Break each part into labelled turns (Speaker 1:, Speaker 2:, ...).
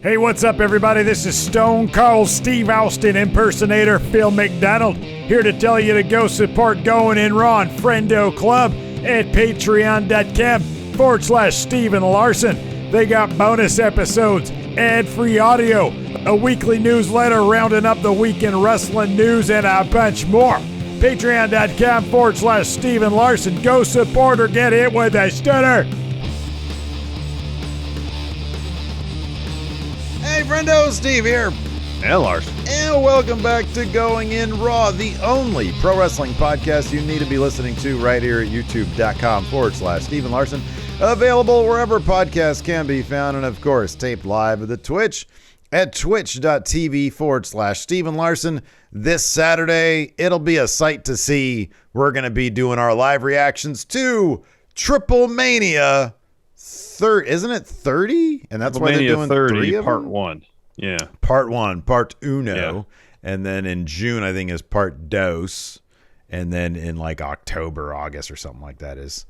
Speaker 1: Hey, what's up, everybody? This is Stone Cold Steve Austin impersonator Phil McDonald, here to tell you to go support Going In Raw and Friendo Club at patreon.com/Steven Larson. They got bonus episodes, ad-free audio, a weekly newsletter rounding up the weekend wrestling news, and a bunch more. Patreon.com/Steven Larson. Go support or get hit with a stunner.
Speaker 2: Hey, friendo, Steve here.
Speaker 3: And Larson.
Speaker 2: And welcome back to Going In Raw, the only pro wrestling podcast you need to be listening to right here at youtube.com/Steven Larson. Available wherever podcasts can be found, and of course, taped live at the Twitch at twitch.tv/Steven Larson. This Saturday, it'll be a sight to see. We're going to be doing our live reactions to Triple Mania. Isn't it 30? And that's why they're doing
Speaker 3: 30,
Speaker 2: 3 of
Speaker 3: part
Speaker 2: them?
Speaker 3: 1. Yeah.
Speaker 2: Part 1, part uno.
Speaker 3: Yeah.
Speaker 2: And then in June, I think, is part dos. And then in like October, August or something like that is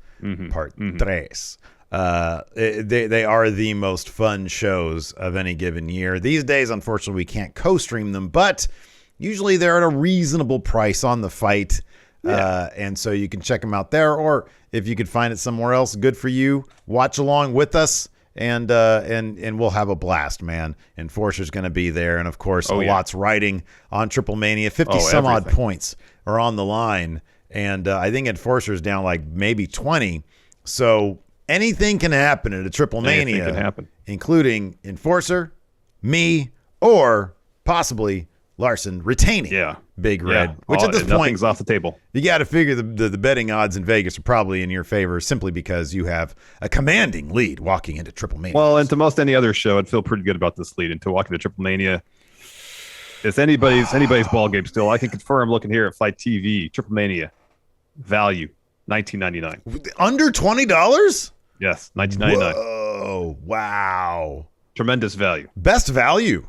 Speaker 2: part tres. They are the most fun shows of any given year. These days, unfortunately, we can't co-stream them, but usually they're at a reasonable price on the fight. Yeah. And so you can check them out there, or if you could find it somewhere else, good for you. Watch along with us, and we'll have a blast, man. Enforcer's going to be there, and of course, lot's riding on Triple Mania. 50 some odd points are on the line, and I think Enforcer's down like maybe 20. So anything can happen at a Triple Mania,
Speaker 3: can happen,
Speaker 2: including Enforcer, me, or possibly Larson retaining Big Red, which at this point,
Speaker 3: nothing's off the table.
Speaker 2: You got to figure the betting odds in Vegas are probably in your favor simply because you have a commanding lead walking into Triple Mania.
Speaker 3: Well, and to most any other show, I'd feel pretty good about this lead. And to walk into Triple Mania, it's anybody's ball game still. I can confirm looking here at Fight TV, Triple Mania, value, $19.99.
Speaker 2: Under $20?
Speaker 3: Yes, $19.99.
Speaker 2: Whoa, wow.
Speaker 3: Tremendous value.
Speaker 2: Best value.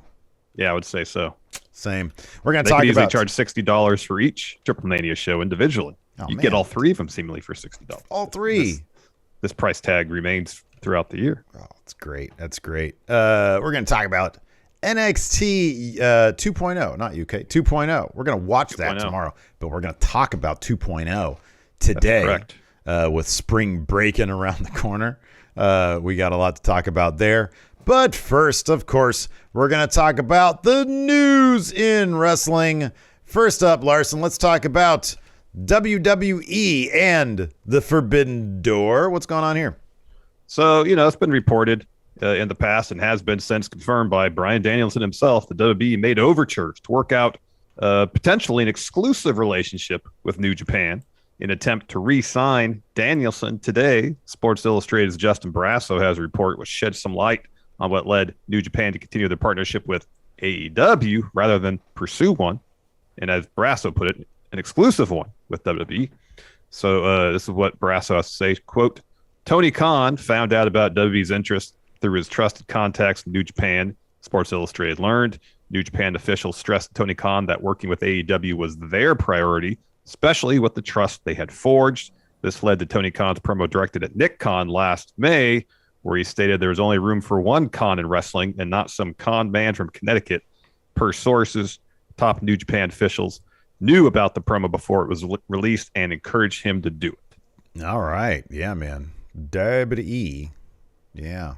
Speaker 3: Yeah, I would say so.
Speaker 2: Same. We're going to talk about...
Speaker 3: They could easily charge $60 for each Triple Mania show individually. You get all 3 of them seemingly for $60.
Speaker 2: All 3.
Speaker 3: This price tag remains throughout the year.
Speaker 2: Oh, that's great. That's great. We're going to talk about NXT 2.0, not UK, 2.0. We're going to watch that tomorrow, but we're going to talk about 2.0 today.
Speaker 3: That's correct.
Speaker 2: With spring breaking around the corner. We got a lot to talk about there. But first, of course, we're going to talk about the news in wrestling. First up, Larson, let's talk about WWE and the Forbidden Door. What's going on here?
Speaker 3: So, it's been reported in the past and has been since confirmed by Bryan Danielson himself that WWE made overtures to work out potentially an exclusive relationship with New Japan in an attempt to re-sign Danielson. Today, Sports Illustrated's Justin Brasso has a report which sheds some light on what led New Japan to continue their partnership with AEW rather than pursue one, and as Brasso put it, an exclusive one with WWE. So this is what Brasso has to say, quote, Tony Khan found out about WWE's interest through his trusted contacts in New Japan. Sports Illustrated learned. New Japan officials stressed to Tony Khan that working with AEW was their priority, especially with the trust they had forged. This led to Tony Khan's promo directed at Nick Khan last May, where he stated there was only room for one Khan in wrestling and not some con man from Connecticut. Per sources, top New Japan officials knew about the promo before it was released and encouraged him to do it.
Speaker 2: All right. Yeah, man. WWE. Yeah,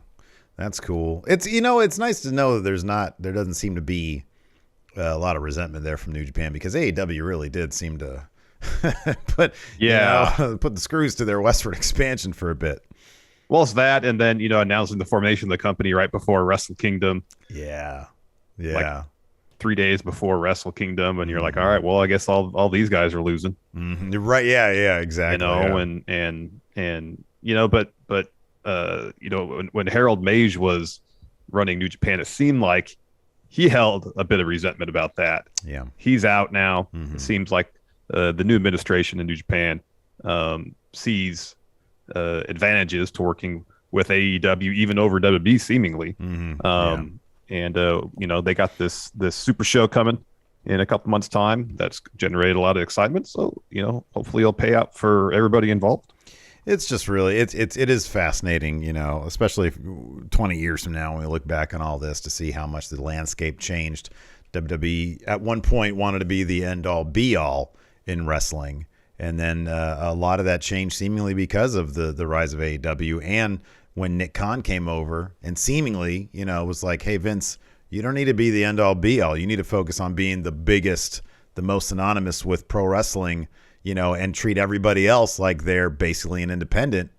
Speaker 2: that's cool. It's, it's nice to know that there doesn't seem to be a lot of resentment there from New Japan, because AEW really did seem to put the screws to their westward expansion for a bit.
Speaker 3: Well, it's that, and then, announcing the formation of the company right before Wrestle Kingdom.
Speaker 2: Yeah.
Speaker 3: Like 3 days before Wrestle Kingdom, and you're like, all right, well, I guess all these guys are losing.
Speaker 2: Mm-hmm. Right, yeah, exactly.
Speaker 3: When Harold Mage was running New Japan, it seemed like he held a bit of resentment about that.
Speaker 2: Yeah.
Speaker 3: He's out now. Mm-hmm. It seems like the new administration in New Japan sees advantages to working with AEW even over WWE seemingly.
Speaker 2: Mm-hmm.
Speaker 3: And they got this super show coming in a couple months' time that's generated a lot of excitement. So, hopefully it'll pay out for everybody involved.
Speaker 2: It's just really it is fascinating, especially 20 years from now when we look back on all this to see how much the landscape changed. WWE at one point wanted to be the end all be all in wrestling, and then a lot of that changed seemingly because of the rise of AEW, and when Nick Khan came over and seemingly was like, hey Vince, you don't need to be the end all be all, you need to focus on being the biggest, the most synonymous with pro wrestling, and treat everybody else like they're basically an independent.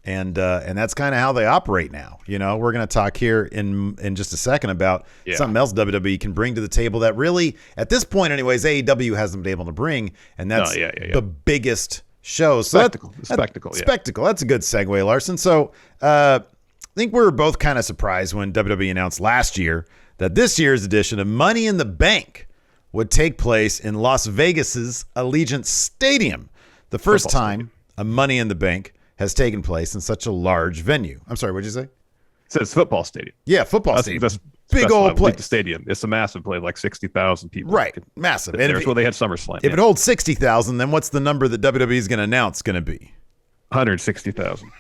Speaker 2: And that's kind of how they operate now. We're going to talk here in just a second about something else WWE can bring to the table that really, at this point anyways, AEW hasn't been able to bring, and that's the biggest shows.
Speaker 3: Spectacle.
Speaker 2: Spectacle. That's a good segue, Larson. So I think we were both kind of surprised when WWE announced last year that this year's edition of Money in the Bank would take place in Las Vegas's Allegiant Stadium. The first time a Money in the Bank has taken place in such a large venue. I'm sorry, what did you say?
Speaker 3: It says football stadium.
Speaker 2: Yeah, football stadium.
Speaker 3: That's
Speaker 2: big old place.
Speaker 3: The stadium. It's a massive place, like 60,000 people.
Speaker 2: Right, massive.
Speaker 3: And that's where they had SummerSlam.
Speaker 2: If it holds 60,000, then what's the number that WWE is going to announce going to be?
Speaker 3: 160,000.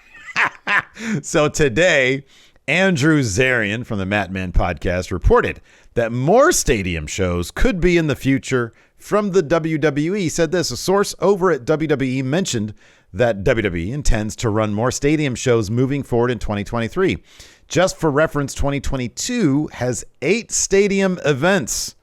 Speaker 2: So today, Andrew Zarian from the Matman podcast reported that more stadium shows could be in the future from the WWE. He said this: a source over at WWE mentioned that WWE intends to run more stadium shows moving forward in 2023. Just for reference, 2022 has 8 stadium events.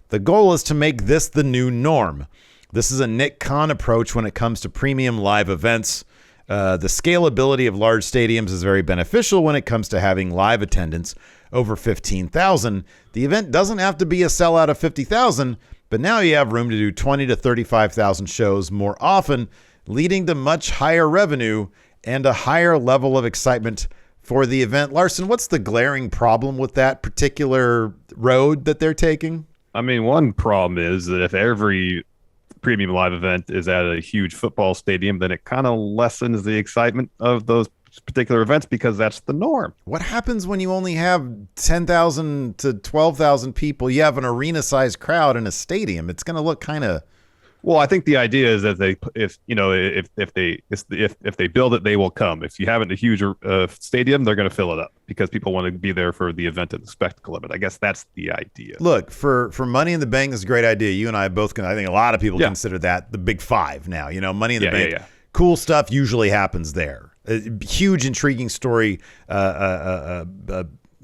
Speaker 2: The goal is to make this the new norm. This is a Nick Khan approach when it comes to premium live events. The scalability of large stadiums is very beneficial when it comes to having live attendance over 15,000. The event doesn't have to be a sellout of 50,000, but now you have room to do 20 to 35,000 shows more often, leading to much higher revenue and a higher level of excitement for the event. Larson, what's the glaring problem with that particular road that they're taking?
Speaker 3: I mean, one problem is that if every premium live event is at a huge football stadium, then it kind of lessens the excitement of those particular events because that's the norm.
Speaker 2: What happens when you only have 10,000 to 12,000 people? You have an arena-sized crowd in a stadium. It's going to look kind of...
Speaker 3: Well, I think the idea is that if they build it, they will come. If you have it in a huge stadium, they're going to fill it up because people want to be there for the event and the spectacle of it. I guess that's the idea.
Speaker 2: Look, for Money in the Bank, is a great idea. You and I both I think a lot of people consider that the big five now. Money in the Bank. Cool stuff usually happens there. A huge, intriguing story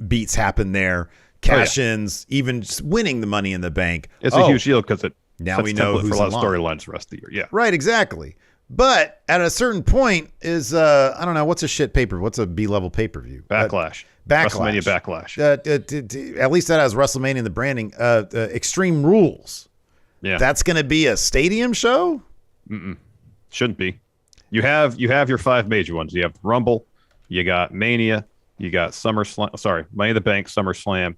Speaker 2: beats happen there. Cash-ins, even just winning the Money in the Bank.
Speaker 3: It's a huge deal because it
Speaker 2: now we know who's
Speaker 3: for a lot of storylines the rest of the year. Yeah,
Speaker 2: right, exactly. But at a certain point is I don't know, what's a shit pay-per-view? What's a B-level pay-per-view?
Speaker 3: Backlash. WrestleMania Backlash.
Speaker 2: At least that has WrestleMania in the branding. Extreme Rules.
Speaker 3: Yeah,
Speaker 2: that's going to be a stadium show.
Speaker 3: Shouldn't be. You have your 5 major ones. You have Rumble, you got Mania, you got SummerSlam. Sorry, Money in the Bank, SummerSlam,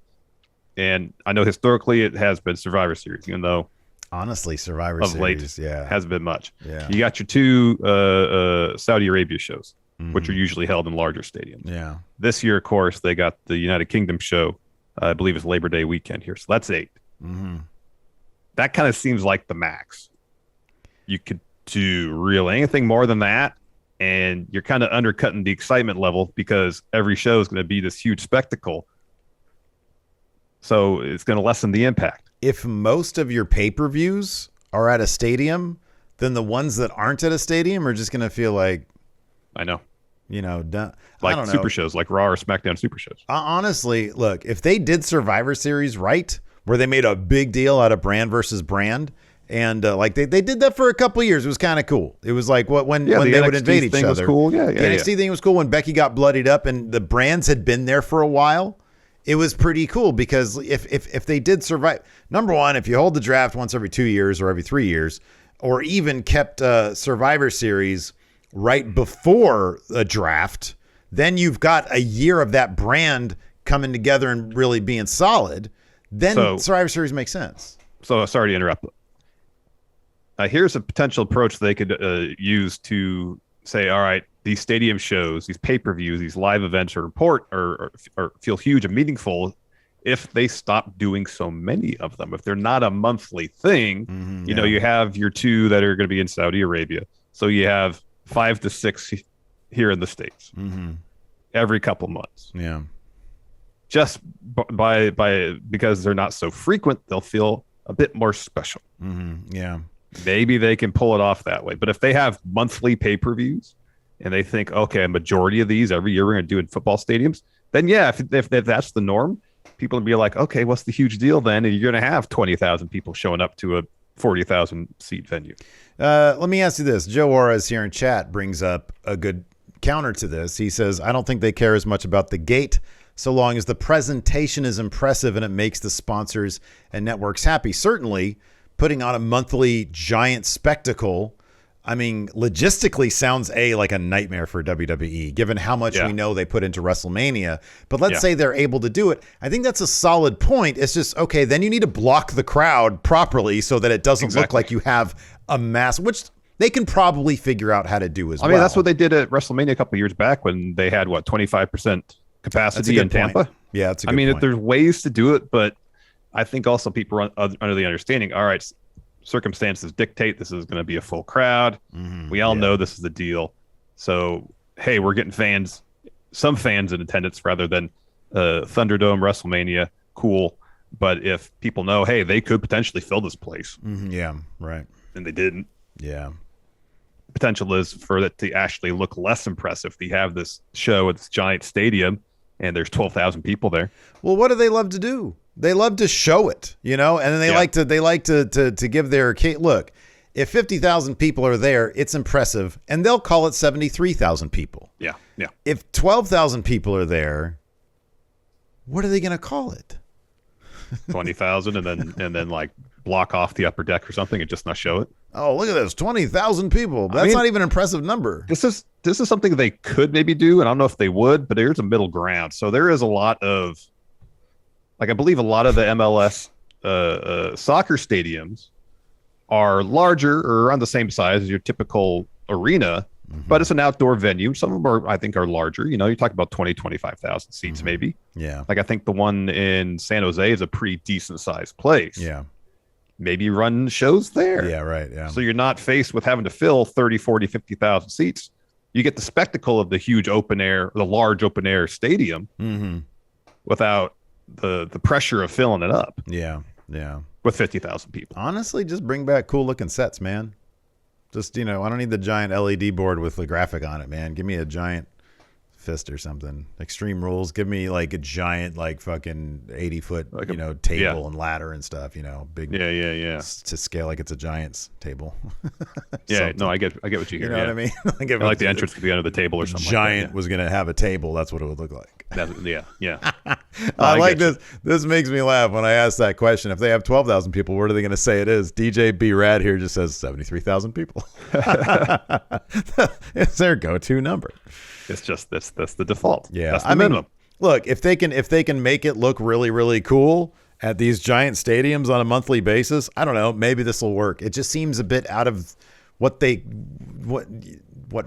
Speaker 3: and I know historically it has been Survivor Series, even though
Speaker 2: honestly Survivor
Speaker 3: of
Speaker 2: Series
Speaker 3: late hasn't been much.
Speaker 2: Yeah,
Speaker 3: you got your 2 Saudi Arabia shows, which are usually held in larger stadiums.
Speaker 2: Yeah, this
Speaker 3: year, of course, they got the United Kingdom show. I believe it's Labor Day weekend here, so that's 8. That kind of seems like the max. You could do really anything more than that, and you're kind of undercutting the excitement level because every show is going to be this huge spectacle. So it's going to lessen the impact.
Speaker 2: If most of your pay-per-views are at a stadium, then the ones that aren't at a stadium are just going to feel like,
Speaker 3: I know,
Speaker 2: done.
Speaker 3: Like
Speaker 2: I don't know.
Speaker 3: super shows, like Raw or SmackDown super shows.
Speaker 2: Honestly, look, if they did Survivor Series right, where they made a big deal out of brand versus brand, and like they did that for a couple of years. It was kind of cool. It was like when they would invade each other.
Speaker 3: Was cool. The
Speaker 2: NXT thing was cool when Becky got bloodied up and the brands had been there for a while. It was pretty cool because if they did survive, number one, if you hold the draft once every 2 years or every 3 years, or even kept Survivor Series right before a draft, then you've got a year of that brand coming together and really being solid. Then Survivor Series makes sense.
Speaker 3: So sorry to interrupt. Here's a potential approach they could use to say, all right, these stadium shows, these pay-per-views, these live events or feel huge and meaningful if they stop doing so many of them. If they're not a monthly thing, you have your 2 that are going to be in Saudi Arabia. So you have 5 to 6 here in the States. Every couple months.
Speaker 2: Yeah.
Speaker 3: Just because they're not so frequent, they'll feel a bit more special.
Speaker 2: Yeah.
Speaker 3: Maybe they can pull it off that way. But if they have monthly pay-per-views and they think, okay, a majority of these every year we're going to do in football stadiums, then yeah, if that's the norm, people will be like, okay, what's the huge deal then? And you're going to have 20,000 people showing up to a 40,000 seat venue.
Speaker 2: Let me ask you this. Joe Juarez here in chat brings up a good counter to this. He says, I don't think they care as much about the gate so long as the presentation is impressive and it makes the sponsors and networks happy. Certainly, putting on a monthly giant spectacle, I mean, logistically sounds like a nightmare for WWE, given how much we know they put into WrestleMania. But let's say they're able to do it. I think that's a solid point. It's just, okay, then you need to block the crowd properly so that it doesn't look like you have a mass, which they can probably figure out how to do as well.
Speaker 3: I mean, that's what they did at WrestleMania a couple of years back when they had, 25% capacity in Tampa?
Speaker 2: Yeah, that's a good point.
Speaker 3: There's ways to do it, but I think also people are under the understanding, all right, circumstances dictate this is going to be a full crowd. We all know this is the deal. So, hey, we're getting some fans in attendance rather than Thunderdome, WrestleMania, cool. But if people know, hey, they could potentially fill this place.
Speaker 2: Yeah, right.
Speaker 3: And they didn't.
Speaker 2: Yeah.
Speaker 3: Potential is for it to actually look less impressive. They have this show at this giant stadium and there's 12,000 people there.
Speaker 2: Well, what do they love to do? They love to show it, and then they like to give their look. If 50,000 people are there, it's impressive, and they'll call it 73,000 people.
Speaker 3: Yeah.
Speaker 2: If 12,000 people are there, what are they going to call it?
Speaker 3: 20,000, and then like block off the upper deck or something and just not show it.
Speaker 2: Oh, look at this, 20,000 people. That's not even an impressive number.
Speaker 3: This is something they could maybe do, and I don't know if they would, but there's a middle ground. So there is a lot of, I believe a lot of the MLS soccer stadiums are larger or around the same size as your typical arena, but it's an outdoor venue. Some of them I think are larger. You talk about 20, 25,000 seats maybe.
Speaker 2: Yeah.
Speaker 3: I think the one in San Jose is a pretty decent sized place.
Speaker 2: Yeah.
Speaker 3: Maybe run shows there.
Speaker 2: Yeah, right. Yeah.
Speaker 3: So you're not faced with having to fill 30, 40, 50,000 seats. You get the spectacle of the huge the large open air stadium without the pressure of filling it up.
Speaker 2: Yeah.
Speaker 3: With 50,000 people.
Speaker 2: Honestly, just bring back cool looking sets, man. Just, I don't need the giant LED board with the graphic on it, man. Give me a giant fist or something. Extreme Rules. Give me like a giant, fucking 80-foot, table and ladder and stuff, big.
Speaker 3: Yeah.
Speaker 2: To scale like it's a Giants table.
Speaker 3: No, I get what you hear.
Speaker 2: You know what I mean?
Speaker 3: I like the entrance could be under the table or something.
Speaker 2: Giant was going to have a table. That's what it would look like.
Speaker 3: Yeah.
Speaker 2: I like this. This makes me laugh when I ask that question. If they have 12,000 people, what are they going to say it is? DJ B Rad here just says 73,000 people. It's their go-to number.
Speaker 3: It's just that's the default.
Speaker 2: Yeah,
Speaker 3: that's the minimum.
Speaker 2: Look, if they can make it look really, really cool at these giant stadiums on a monthly basis, I don't know, maybe this will work. It just seems a bit out of what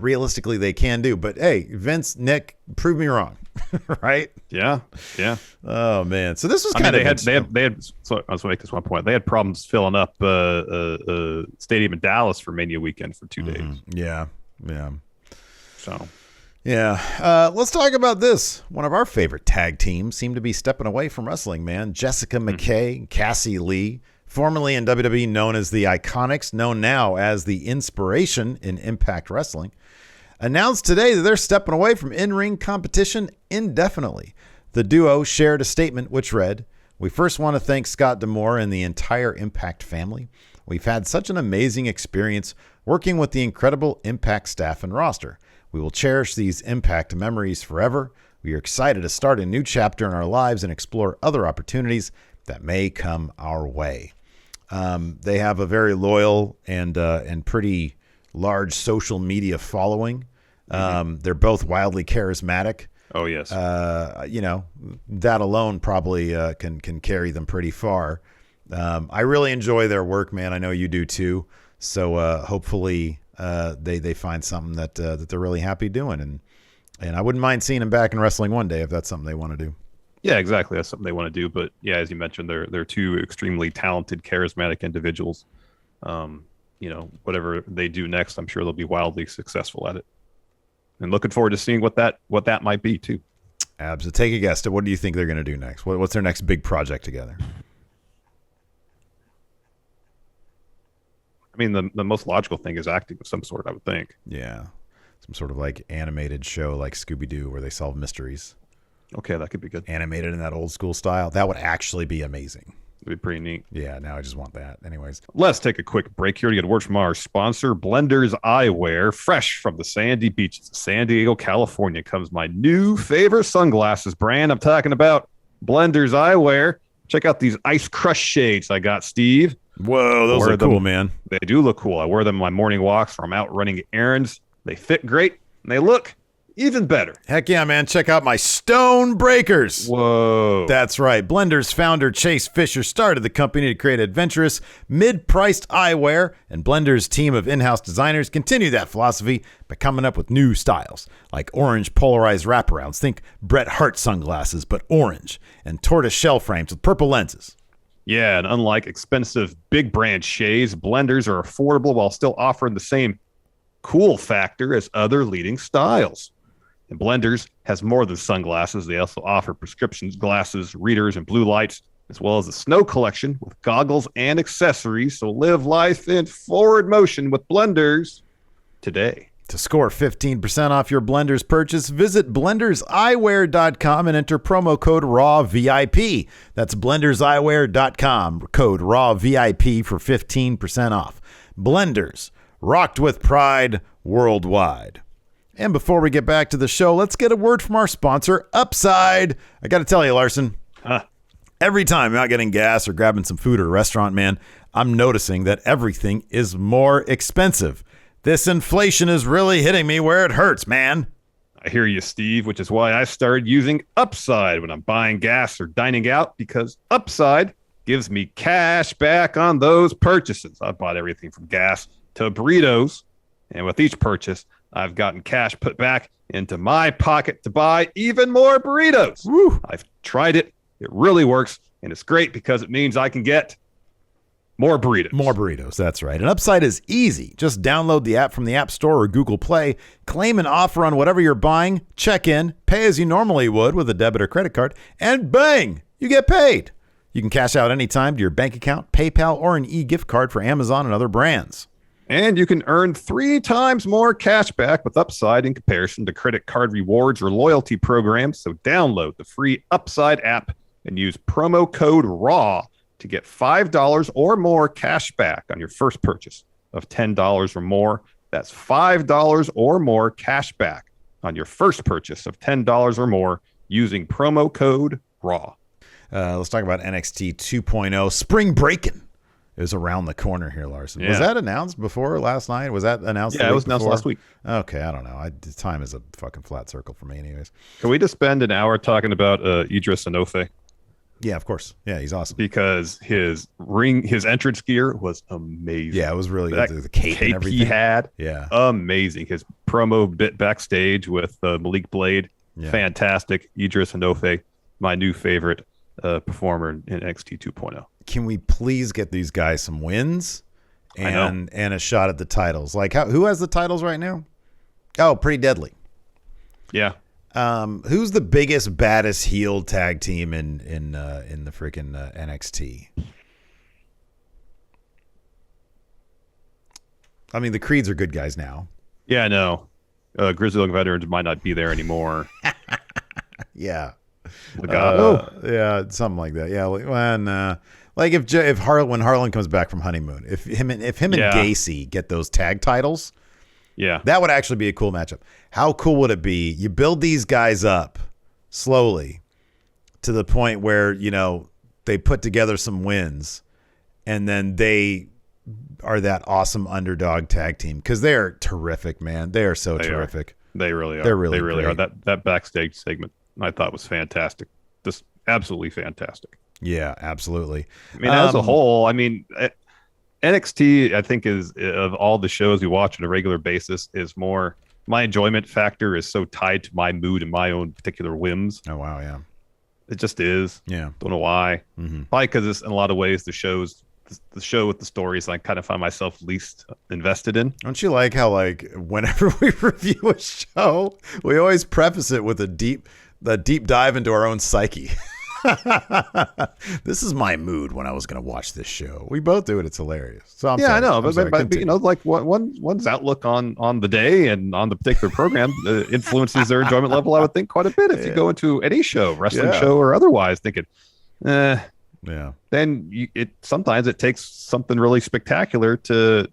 Speaker 2: realistically they can do. But hey, Vince, Nick, prove me wrong, right?
Speaker 3: Yeah.
Speaker 2: Oh man, so this was kind of
Speaker 3: they had. So I was going to make this one point. They had problems filling up stadium in Dallas for Mania weekend for 2 days.
Speaker 2: Yeah.
Speaker 3: So.
Speaker 2: Yeah. Let's talk about this. One of our favorite tag teams seem to be stepping away from wrestling, man. Jessica McKay, Cassie Lee, formerly in WWE known as the Iconics, known now as the Iinspiration in Impact Wrestling, announced today that they're stepping away from in-ring competition indefinitely. The duo shared a statement which read, "We first want to thank Scott D'Amore and the entire Impact family. We've had such an amazing experience working with the incredible Impact staff and roster. We will cherish these Impact memories forever. We are excited to start a new chapter in our lives and explore other opportunities that may come our way." They have a very loyal and pretty large social media following. They're both wildly charismatic.
Speaker 3: Oh yes.
Speaker 2: That alone probably can carry them pretty far. I really enjoy their work, man. I know you do too. So hopefully they find something that they're really happy doing, and I wouldn't mind seeing them back in wrestling one day if that's something they want to do.
Speaker 3: Yeah, exactly. That's something they want to do. But yeah, as you mentioned, they're two extremely talented, charismatic individuals. Whatever they do next, I'm sure they'll be wildly successful at it. and looking forward to seeing what that might be too.
Speaker 2: Abs, take a guess. What do you think they're going to do next? What's their next big project together?
Speaker 3: I mean, the most logical thing is acting of some sort, I would think.
Speaker 2: Yeah. Some sort of like animated show like Scooby-Doo where they solve mysteries.
Speaker 3: Okay, that could be good.
Speaker 2: Animated in that old school style. That would actually be amazing.
Speaker 3: It'd be pretty neat.
Speaker 2: Yeah, now I just want that. Anyways.
Speaker 3: Let's take a quick break here to get a word from our sponsor, Blenders Eyewear. Fresh from the sandy beaches of San Diego, California comes my new favorite sunglasses brand. I'm talking about Blenders Eyewear. Check out these Ice Crush shades I got, Steve.
Speaker 2: Whoa, those are cool, man.
Speaker 3: They do look cool. I wear them on my morning walks or I'm out running errands. They fit great, and they look even better.
Speaker 2: Heck yeah, man. Check out my Stone Breakers.
Speaker 3: Whoa.
Speaker 2: That's right. Blenders founder Chase Fisher started the company to create adventurous, mid-priced eyewear, and Blenders' team of in-house designers continue that philosophy by coming up with new styles, like orange polarized wraparounds. Think Bret Hart sunglasses, but orange, and tortoise shell frames with purple lenses.
Speaker 3: Yeah, and unlike expensive big brand shades, Blenders are affordable while still offering the same cool factor as other leading styles. And Blenders has more than sunglasses. They also offer prescriptions, glasses, readers, and blue lights, as well as a snow collection with goggles and accessories. So live life in forward motion with Blenders today.
Speaker 2: To score 15% off your Blenders purchase, visit blenderseyewear.com and enter promo code RAWVIP. That's blenderseyewear.com, code RAWVIP for 15% off. Blenders, rocked with pride worldwide. And before we get back to the show, let's get a word from our sponsor, Upside. I got to tell you, Larson, every time I'm out getting gas or grabbing some food at a restaurant, man, I'm noticing that everything is more expensive. This inflation is really hitting me where it hurts, man.
Speaker 3: I hear you, Steve, which is why I started using Upside when I'm buying gas or dining out, because Upside gives me cash back on those purchases. I've bought everything from gas to burritos, and with each purchase, I've gotten cash put back into my pocket to buy even more burritos.
Speaker 2: Woo.
Speaker 3: I've tried it. It really works, and it's great because it means I can get more burritos.
Speaker 2: More burritos, that's right. And Upside is easy. Just download the app from the App Store or Google Play, claim an offer on whatever you're buying, check in, pay as you normally would with a debit or credit card, and bang, you get paid. You can cash out anytime to your bank account, PayPal, or an e-gift card for Amazon and other brands.
Speaker 3: And you can earn 3 times more cash back with Upside in comparison to credit card rewards or loyalty programs. So download the free Upside app and use promo code RAW to get $5 or more cash back on your first purchase of $10 or more. That's $5 or more cash back on your first purchase of $10 or more using promo code RAW.
Speaker 2: Let's talk about NXT 2.0 Spring Breakin'. It was around the corner here, Larson.
Speaker 3: Yeah.
Speaker 2: Was that announced before last night? Was that announced?
Speaker 3: Yeah, it was announced last week.
Speaker 2: Okay, I don't know. Time is a fucking flat circle for me, anyways.
Speaker 3: Can we just spend an hour talking about Idris Enofe?
Speaker 2: Yeah, of course. Yeah, he's awesome.
Speaker 3: Because his entrance gear was amazing.
Speaker 2: Yeah, it was really good. The cape and everything
Speaker 3: he had.
Speaker 2: Yeah.
Speaker 3: Amazing. His promo bit backstage with Malik Blade. Yeah. Fantastic. Idris Enofe, my new favorite performer in NXT 2.0.
Speaker 2: Can we please get these guys some wins and a shot at the titles? Like, who has the titles right now? Oh, Pretty Deadly.
Speaker 3: Yeah.
Speaker 2: Who's the biggest, baddest heel tag team in the freaking NXT? I mean, the Creeds are good guys now.
Speaker 3: Yeah, I know. Grizzly Young Veterans might not be there anymore.
Speaker 2: Yeah.
Speaker 3: Yeah,
Speaker 2: something like that. Yeah, like when Harlan comes back from honeymoon, if him and Gacy get those tag titles.
Speaker 3: Yeah.
Speaker 2: That would actually be a cool matchup. How cool would it be? You build these guys up slowly to the point where, they put together some wins and then they are that awesome underdog tag team because they are terrific, man. They are so terrific.
Speaker 3: They really are.
Speaker 2: They really
Speaker 3: are. That backstage segment I thought was fantastic. Just absolutely fantastic.
Speaker 2: Yeah, absolutely.
Speaker 3: I mean, as a whole, NXT, I think, is of all the shows we watch on a regular basis, is more my enjoyment factor is so tied to my mood and my own particular whims.
Speaker 2: Oh, wow. Yeah.
Speaker 3: It just is.
Speaker 2: Yeah.
Speaker 3: Don't know why.
Speaker 2: Mm-hmm.
Speaker 3: Probably because in a lot of ways the show's the show with the stories I kind of find myself least invested in.
Speaker 2: Don't you like how like whenever we review a show, we always preface it with a deep dive into our own psyche. This is my mood when I was going to watch this show. We both do it. It's hilarious. So
Speaker 3: I know, but you know, like one's outlook on the day and on the particular program influences their enjoyment level. I would think quite a bit if you go into any show, wrestling show or otherwise, thinking, then sometimes it takes something really spectacular to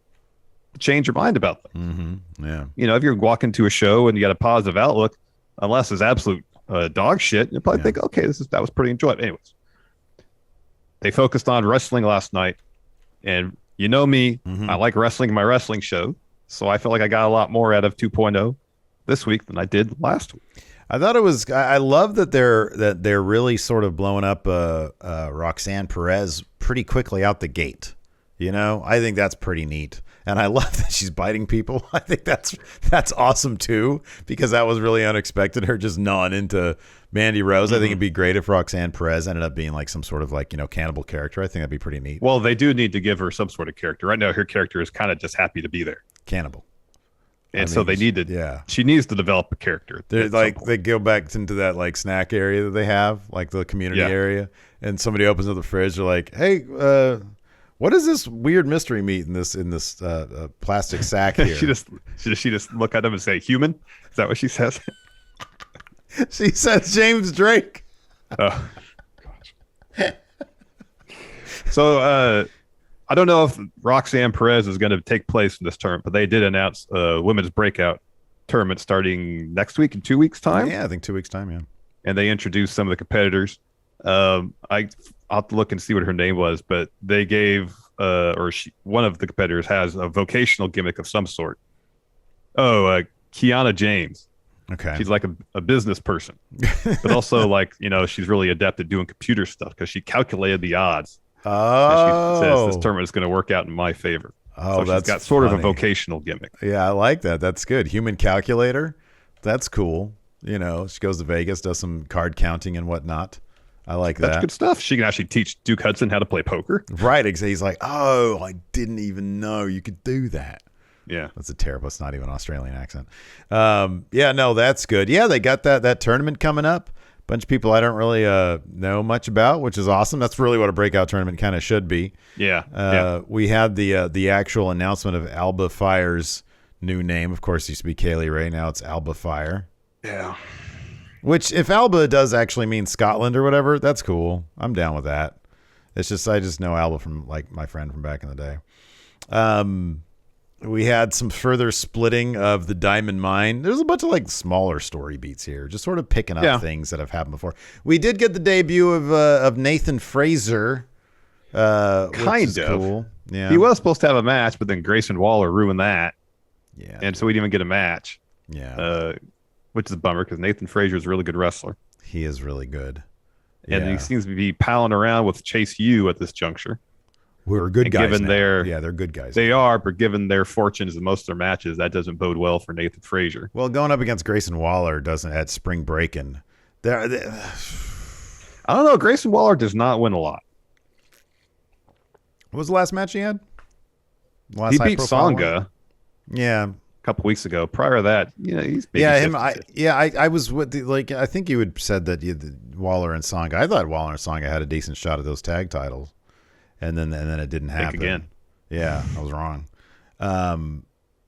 Speaker 3: change your mind about things.
Speaker 2: Mm-hmm. Yeah,
Speaker 3: you know, if you're walking to a show and you got a positive outlook, unless it's absolute dog shit, you probably think, okay, that was pretty enjoyable. Anyways, they focused on wrestling last night, and you know me, I like wrestling in my wrestling show, so I feel like I got a lot more out of 2.0 this week than I did last week.
Speaker 2: I thought it was. I love that they're really sort of blowing up Roxanne Perez pretty quickly out the gate. You know, I think that's pretty neat. And I love that she's biting people. I think that's awesome too, because that was really unexpected. Her just gnawing into Mandy Rose. I think it'd be great if Roxanne Perez ended up being like some sort of like, you know, cannibal character. I think that'd be pretty neat.
Speaker 3: Well, they do need to give her some sort of character. Right now, her character is kind of just happy to be there.
Speaker 2: Cannibal.
Speaker 3: And so they need to.
Speaker 2: Yeah.
Speaker 3: She needs to develop a character.
Speaker 2: They're like they go back into that like snack area that they have, like the community area, and somebody opens up the fridge. They're like, "Hey, what is this weird mystery meat in this plastic sack here?"
Speaker 3: she just look at them and say, "Human?" Is that what she says?
Speaker 2: She says James Drake.
Speaker 3: Oh, gosh. So I don't know if Roxanne Perez is going to take place in this tournament, but they did announce a women's breakout tournament starting next week in 2 weeks' time.
Speaker 2: Yeah, I think 2 weeks' time. Yeah,
Speaker 3: and they introduced some of the competitors. I'll have to look and see what her name was, but they gave one of the competitors has a vocational gimmick of some sort. Kiana James.
Speaker 2: Okay.
Speaker 3: She's like a business person, but also like, you know, she's really adept at doing computer stuff because she calculated the odds.
Speaker 2: Oh.
Speaker 3: And she says this tournament is going to work out in my favor.
Speaker 2: Oh,
Speaker 3: so she's got sort of a vocational gimmick.
Speaker 2: Yeah, I like that. That's good. Human calculator. That's cool. You know, she goes to Vegas, does some card counting and whatnot. I like that.
Speaker 3: That's good stuff. She can actually teach Duke Hudson how to play poker.
Speaker 2: Right. He's like, oh, I didn't even know you could do that.
Speaker 3: Yeah.
Speaker 2: That's a terrible, it's not even an Australian accent. Yeah, no, that's good. Yeah, they got that tournament coming up. Bunch of people I don't really know much about, which is awesome. That's really what a breakout tournament kind of should be.
Speaker 3: Yeah.
Speaker 2: We had the actual announcement of Alba Fire's new name. Of course, it used to be Kaylee Ray. Now it's Alba Fire.
Speaker 3: Yeah.
Speaker 2: Which, if Alba does actually mean Scotland or whatever, that's cool. I'm down with that. It's just I just know Alba from like my friend from back in the day. We had some further splitting of the Diamond Mine. There's a bunch of like smaller story beats here, just sort of picking up things that have happened before. We did get the debut of Nathan Fraser.
Speaker 3: Kind of.
Speaker 2: Cool. Yeah.
Speaker 3: He was supposed to have a match, but then Grayson Waller ruined that.
Speaker 2: Yeah.
Speaker 3: And so we didn't even get a match.
Speaker 2: Yeah.
Speaker 3: Which is a bummer because Nathan Fraser is a really good wrestler.
Speaker 2: He is really good.
Speaker 3: And he seems to be palling around with Chase U at this juncture.
Speaker 2: We're good guys.
Speaker 3: Given
Speaker 2: they're good guys.
Speaker 3: They are, but given their fortunes in most of their matches, that doesn't bode well for Nathan Fraser.
Speaker 2: Well, going up against Grayson Waller doesn't at Spring Breakin'. I
Speaker 3: don't know. Grayson Waller does not win a lot.
Speaker 2: What was the last match he had?
Speaker 3: He beat Songa.
Speaker 2: Yeah.
Speaker 3: A couple weeks ago. Prior to that, he's
Speaker 2: I was with I think you had said that Waller and Songa. I thought Waller and Songa had a decent shot at those tag titles. And then it didn't happen.
Speaker 3: Think again.
Speaker 2: Yeah, I was wrong.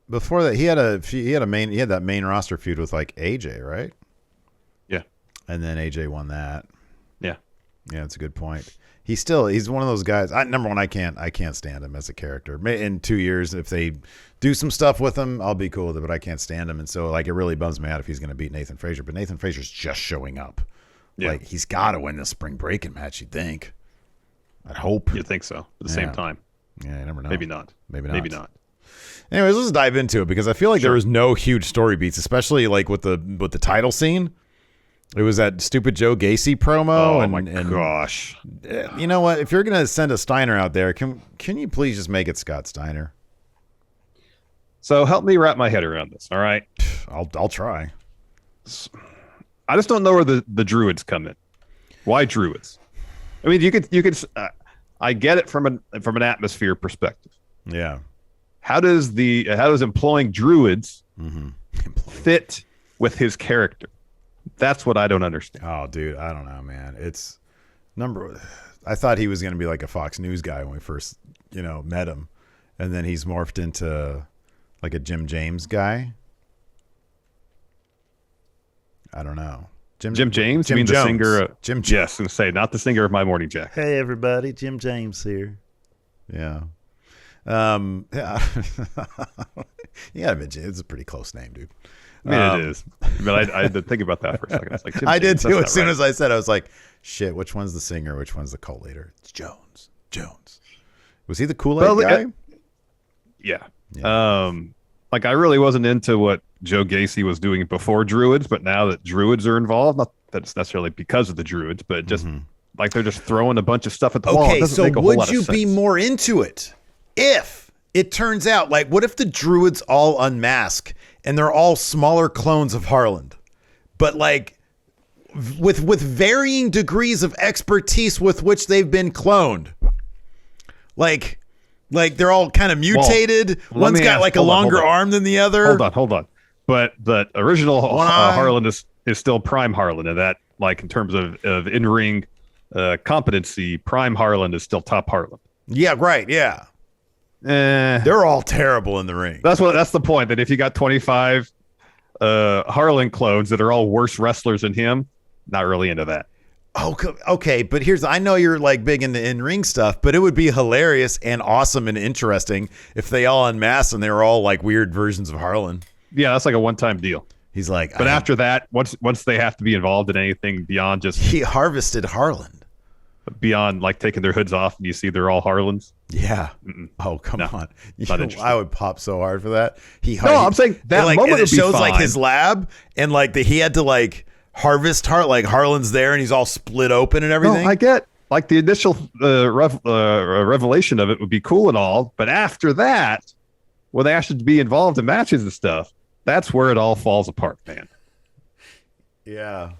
Speaker 2: Before that, he had that main roster feud with like AJ, right?
Speaker 3: Yeah.
Speaker 2: And then AJ won that.
Speaker 3: Yeah.
Speaker 2: Yeah, that's a good point. He's one of those guys. Number one, I can't stand him as a character. In 2 years, if they do some stuff with him, I'll be cool with it. But I can't stand him, and so like it really bums me out if he's going to beat Nathan Fraser. But Nathan Fraser's just showing up. Yeah. Like he's got to win this Spring Breakin' match. You'd think. I'd hope.
Speaker 3: You think so? At the same time.
Speaker 2: Yeah, you never know.
Speaker 3: Maybe not.
Speaker 2: Maybe not. Anyways, let's dive into it because I feel like there was no huge story beats, especially like with the title scene. It was that stupid Joe Gacy promo.
Speaker 3: Oh my gosh!
Speaker 2: You know what? If you're gonna send a Steiner out there, can you please just make it Scott Steiner?
Speaker 3: So help me wrap my head around this. All right,
Speaker 2: I'll try.
Speaker 3: I just don't know where the Druids come in. Why Druids? I mean, you could I get it from an atmosphere perspective.
Speaker 2: Yeah.
Speaker 3: How does employing druids fit with his character? That's what I don't understand.
Speaker 2: Oh, dude, I don't know, man. I thought he was going to be like a Fox News guy when we first, met him, and then he's morphed into like a Jim James guy. I don't know. Jim
Speaker 3: James?
Speaker 2: Jim
Speaker 3: you mean
Speaker 2: Jones.
Speaker 3: The singer?
Speaker 2: Jim Jones.
Speaker 3: Yes, and say not the singer of My Morning Jack.
Speaker 2: Hey, everybody, Jim James here. Yeah. Yeah. You gotta admit, it's a pretty close name, dude.
Speaker 3: I mean, it is. But I did think about that for a second. It's like,
Speaker 2: I did
Speaker 3: James,
Speaker 2: too. As soon as I said, I was like, shit, which one's the singer? Which one's the cult leader? It's Jones. Was he the Kool-Aid guy?
Speaker 3: Yeah. Like I really wasn't into what Joe Gacy was doing before Druids, but now that Druids are involved, not that it's necessarily because of the Druids, but just like they're just throwing a bunch of stuff at the wall.
Speaker 2: Okay, so would you be more into it if it turns out, like, what if the Druids all unmask and they're all smaller clones of Harland, but like with varying degrees of expertise with which they've been cloned? Like they're all kind of mutated. One's got like a longer arm than the other.
Speaker 3: Hold on. But the original Harlan is still Prime Harlan, and that, like, in terms of in-ring competency, Prime Harlan is still top Harlan.
Speaker 2: Yeah, right. Yeah. They're all terrible in the ring.
Speaker 3: That's the point. That if you got 25 Harlan clones that are all worse wrestlers than him, not really into that.
Speaker 2: Oh, okay. But I know you're like big into in-ring stuff, but it would be hilarious and awesome and interesting if they all unmasked and they were all like weird versions of Harlan.
Speaker 3: Yeah, that's like a one-time deal.
Speaker 2: He's like,
Speaker 3: but after that, once they have to be involved in anything beyond just
Speaker 2: he harvested Harlan,
Speaker 3: beyond like taking their hoods off and you see they're all Harlans.
Speaker 2: Yeah. Oh, come on. I would pop so hard for that.
Speaker 3: I'm saying that
Speaker 2: like,
Speaker 3: moment
Speaker 2: and it shows
Speaker 3: fine.
Speaker 2: Like his lab and like he had to like harvest Harlan's there and he's all split open and everything.
Speaker 3: No, I get like the initial revelation of it would be cool and all, but after that, when they actually be involved in matches and stuff, that's where it all falls apart, man.
Speaker 2: Yeah.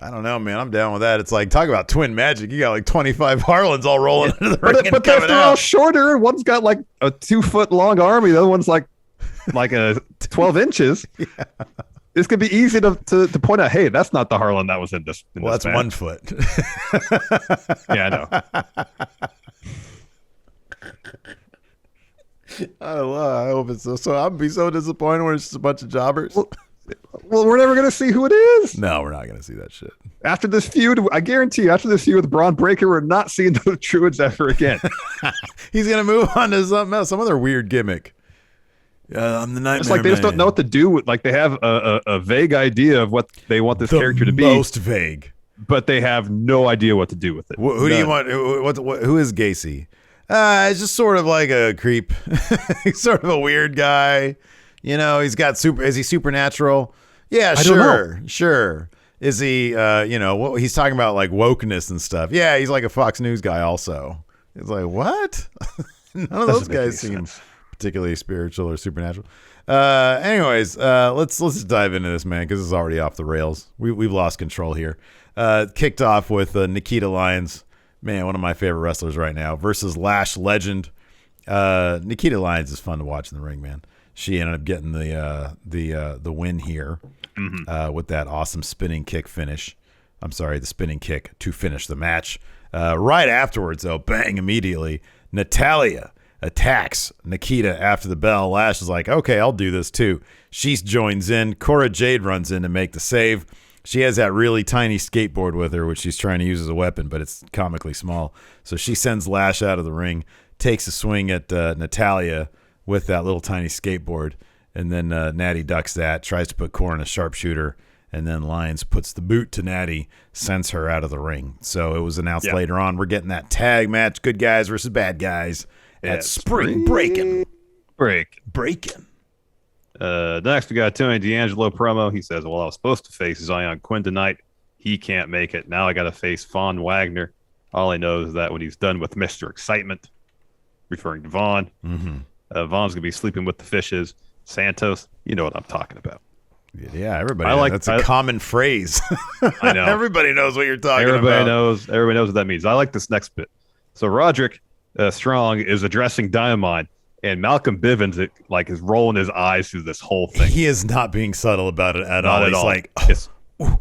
Speaker 2: I don't know, man. I'm down with that. It's like, talk about twin magic. You got like 25 Harlans all rolling into the ring.
Speaker 3: But they're all shorter. One's got like a 2-foot long arm. The other one's like a 12 inches. Yeah. This could be easy to point out, hey, that's not the Harlan that was in this.
Speaker 2: That's
Speaker 3: match.
Speaker 2: 1 foot.
Speaker 3: Yeah, I know.
Speaker 2: I hope it's so. I'd be so disappointed when it's just a bunch of jobbers.
Speaker 3: Well, we're never going to see who it is.
Speaker 2: No, we're not going to see that shit.
Speaker 3: After this feud, I guarantee you, after this feud with Braun Breaker, we're not seeing those Druids ever again.
Speaker 2: He's going to move on to something else, some other weird gimmick. I'm the Nightmare.
Speaker 3: It's like they just don't know what to do with. Like they have a vague idea of what they want this character to be.
Speaker 2: Most vague,
Speaker 3: but they have no idea what to do with it.
Speaker 2: Who do you want? Who is Gacy? It's just sort of like a creep. He's sort of a weird guy. He's got is he supernatural? Yeah, sure. Is he? He's talking about like wokeness and stuff. Yeah, he's like a Fox News guy. Also, it's like what? None of those guys seem particularly spiritual or supernatural. Anyways, let's just dive into this, man, because it's already off the rails. We've lost control here. Kicked off with Nikita Lyons, man, one of my favorite wrestlers right now, versus Lash Legend. Nikita Lyons is fun to watch in the ring, man. She ended up getting the win here with that awesome spinning kick finish. I'm sorry, the spinning kick to finish the match. Right afterwards, though, bang, immediately, Natalya attacks Nikita after the bell. Lash is like, okay, I'll do this too. She joins in. Cora Jade runs in to make the save. She has that really tiny skateboard with her, which she's trying to use as a weapon, but it's comically small. So she sends Lash out of the ring, takes a swing at Natalya with that little tiny skateboard, and then Natty ducks that, tries to put Cora in a sharpshooter, and then Lyons puts the boot to Natty, sends her out of the ring. So it was announced later on, we're getting that tag match, good guys versus bad guys. That's Spring Breaking.
Speaker 3: Next, we got Tony D'Angelo promo. He says, well, I was supposed to face Zion Quinn tonight. He can't make it. Now I got to face Von Wagner. All I know is that when he's done with Mr. Excitement, referring to Vaughn, Vaughn's going to be sleeping with the fishes. Santos, you know what I'm talking about.
Speaker 2: Yeah, everybody. That's a common phrase.
Speaker 3: I know.
Speaker 2: Everybody knows what you're talking about.
Speaker 3: Everybody knows what that means. I like this next bit. So Roderick Strong is addressing Diamond, and Malcolm Bivens is rolling his eyes through this whole thing.
Speaker 2: He is not being subtle about it at all.
Speaker 3: Not at
Speaker 2: He's
Speaker 3: all.
Speaker 2: like,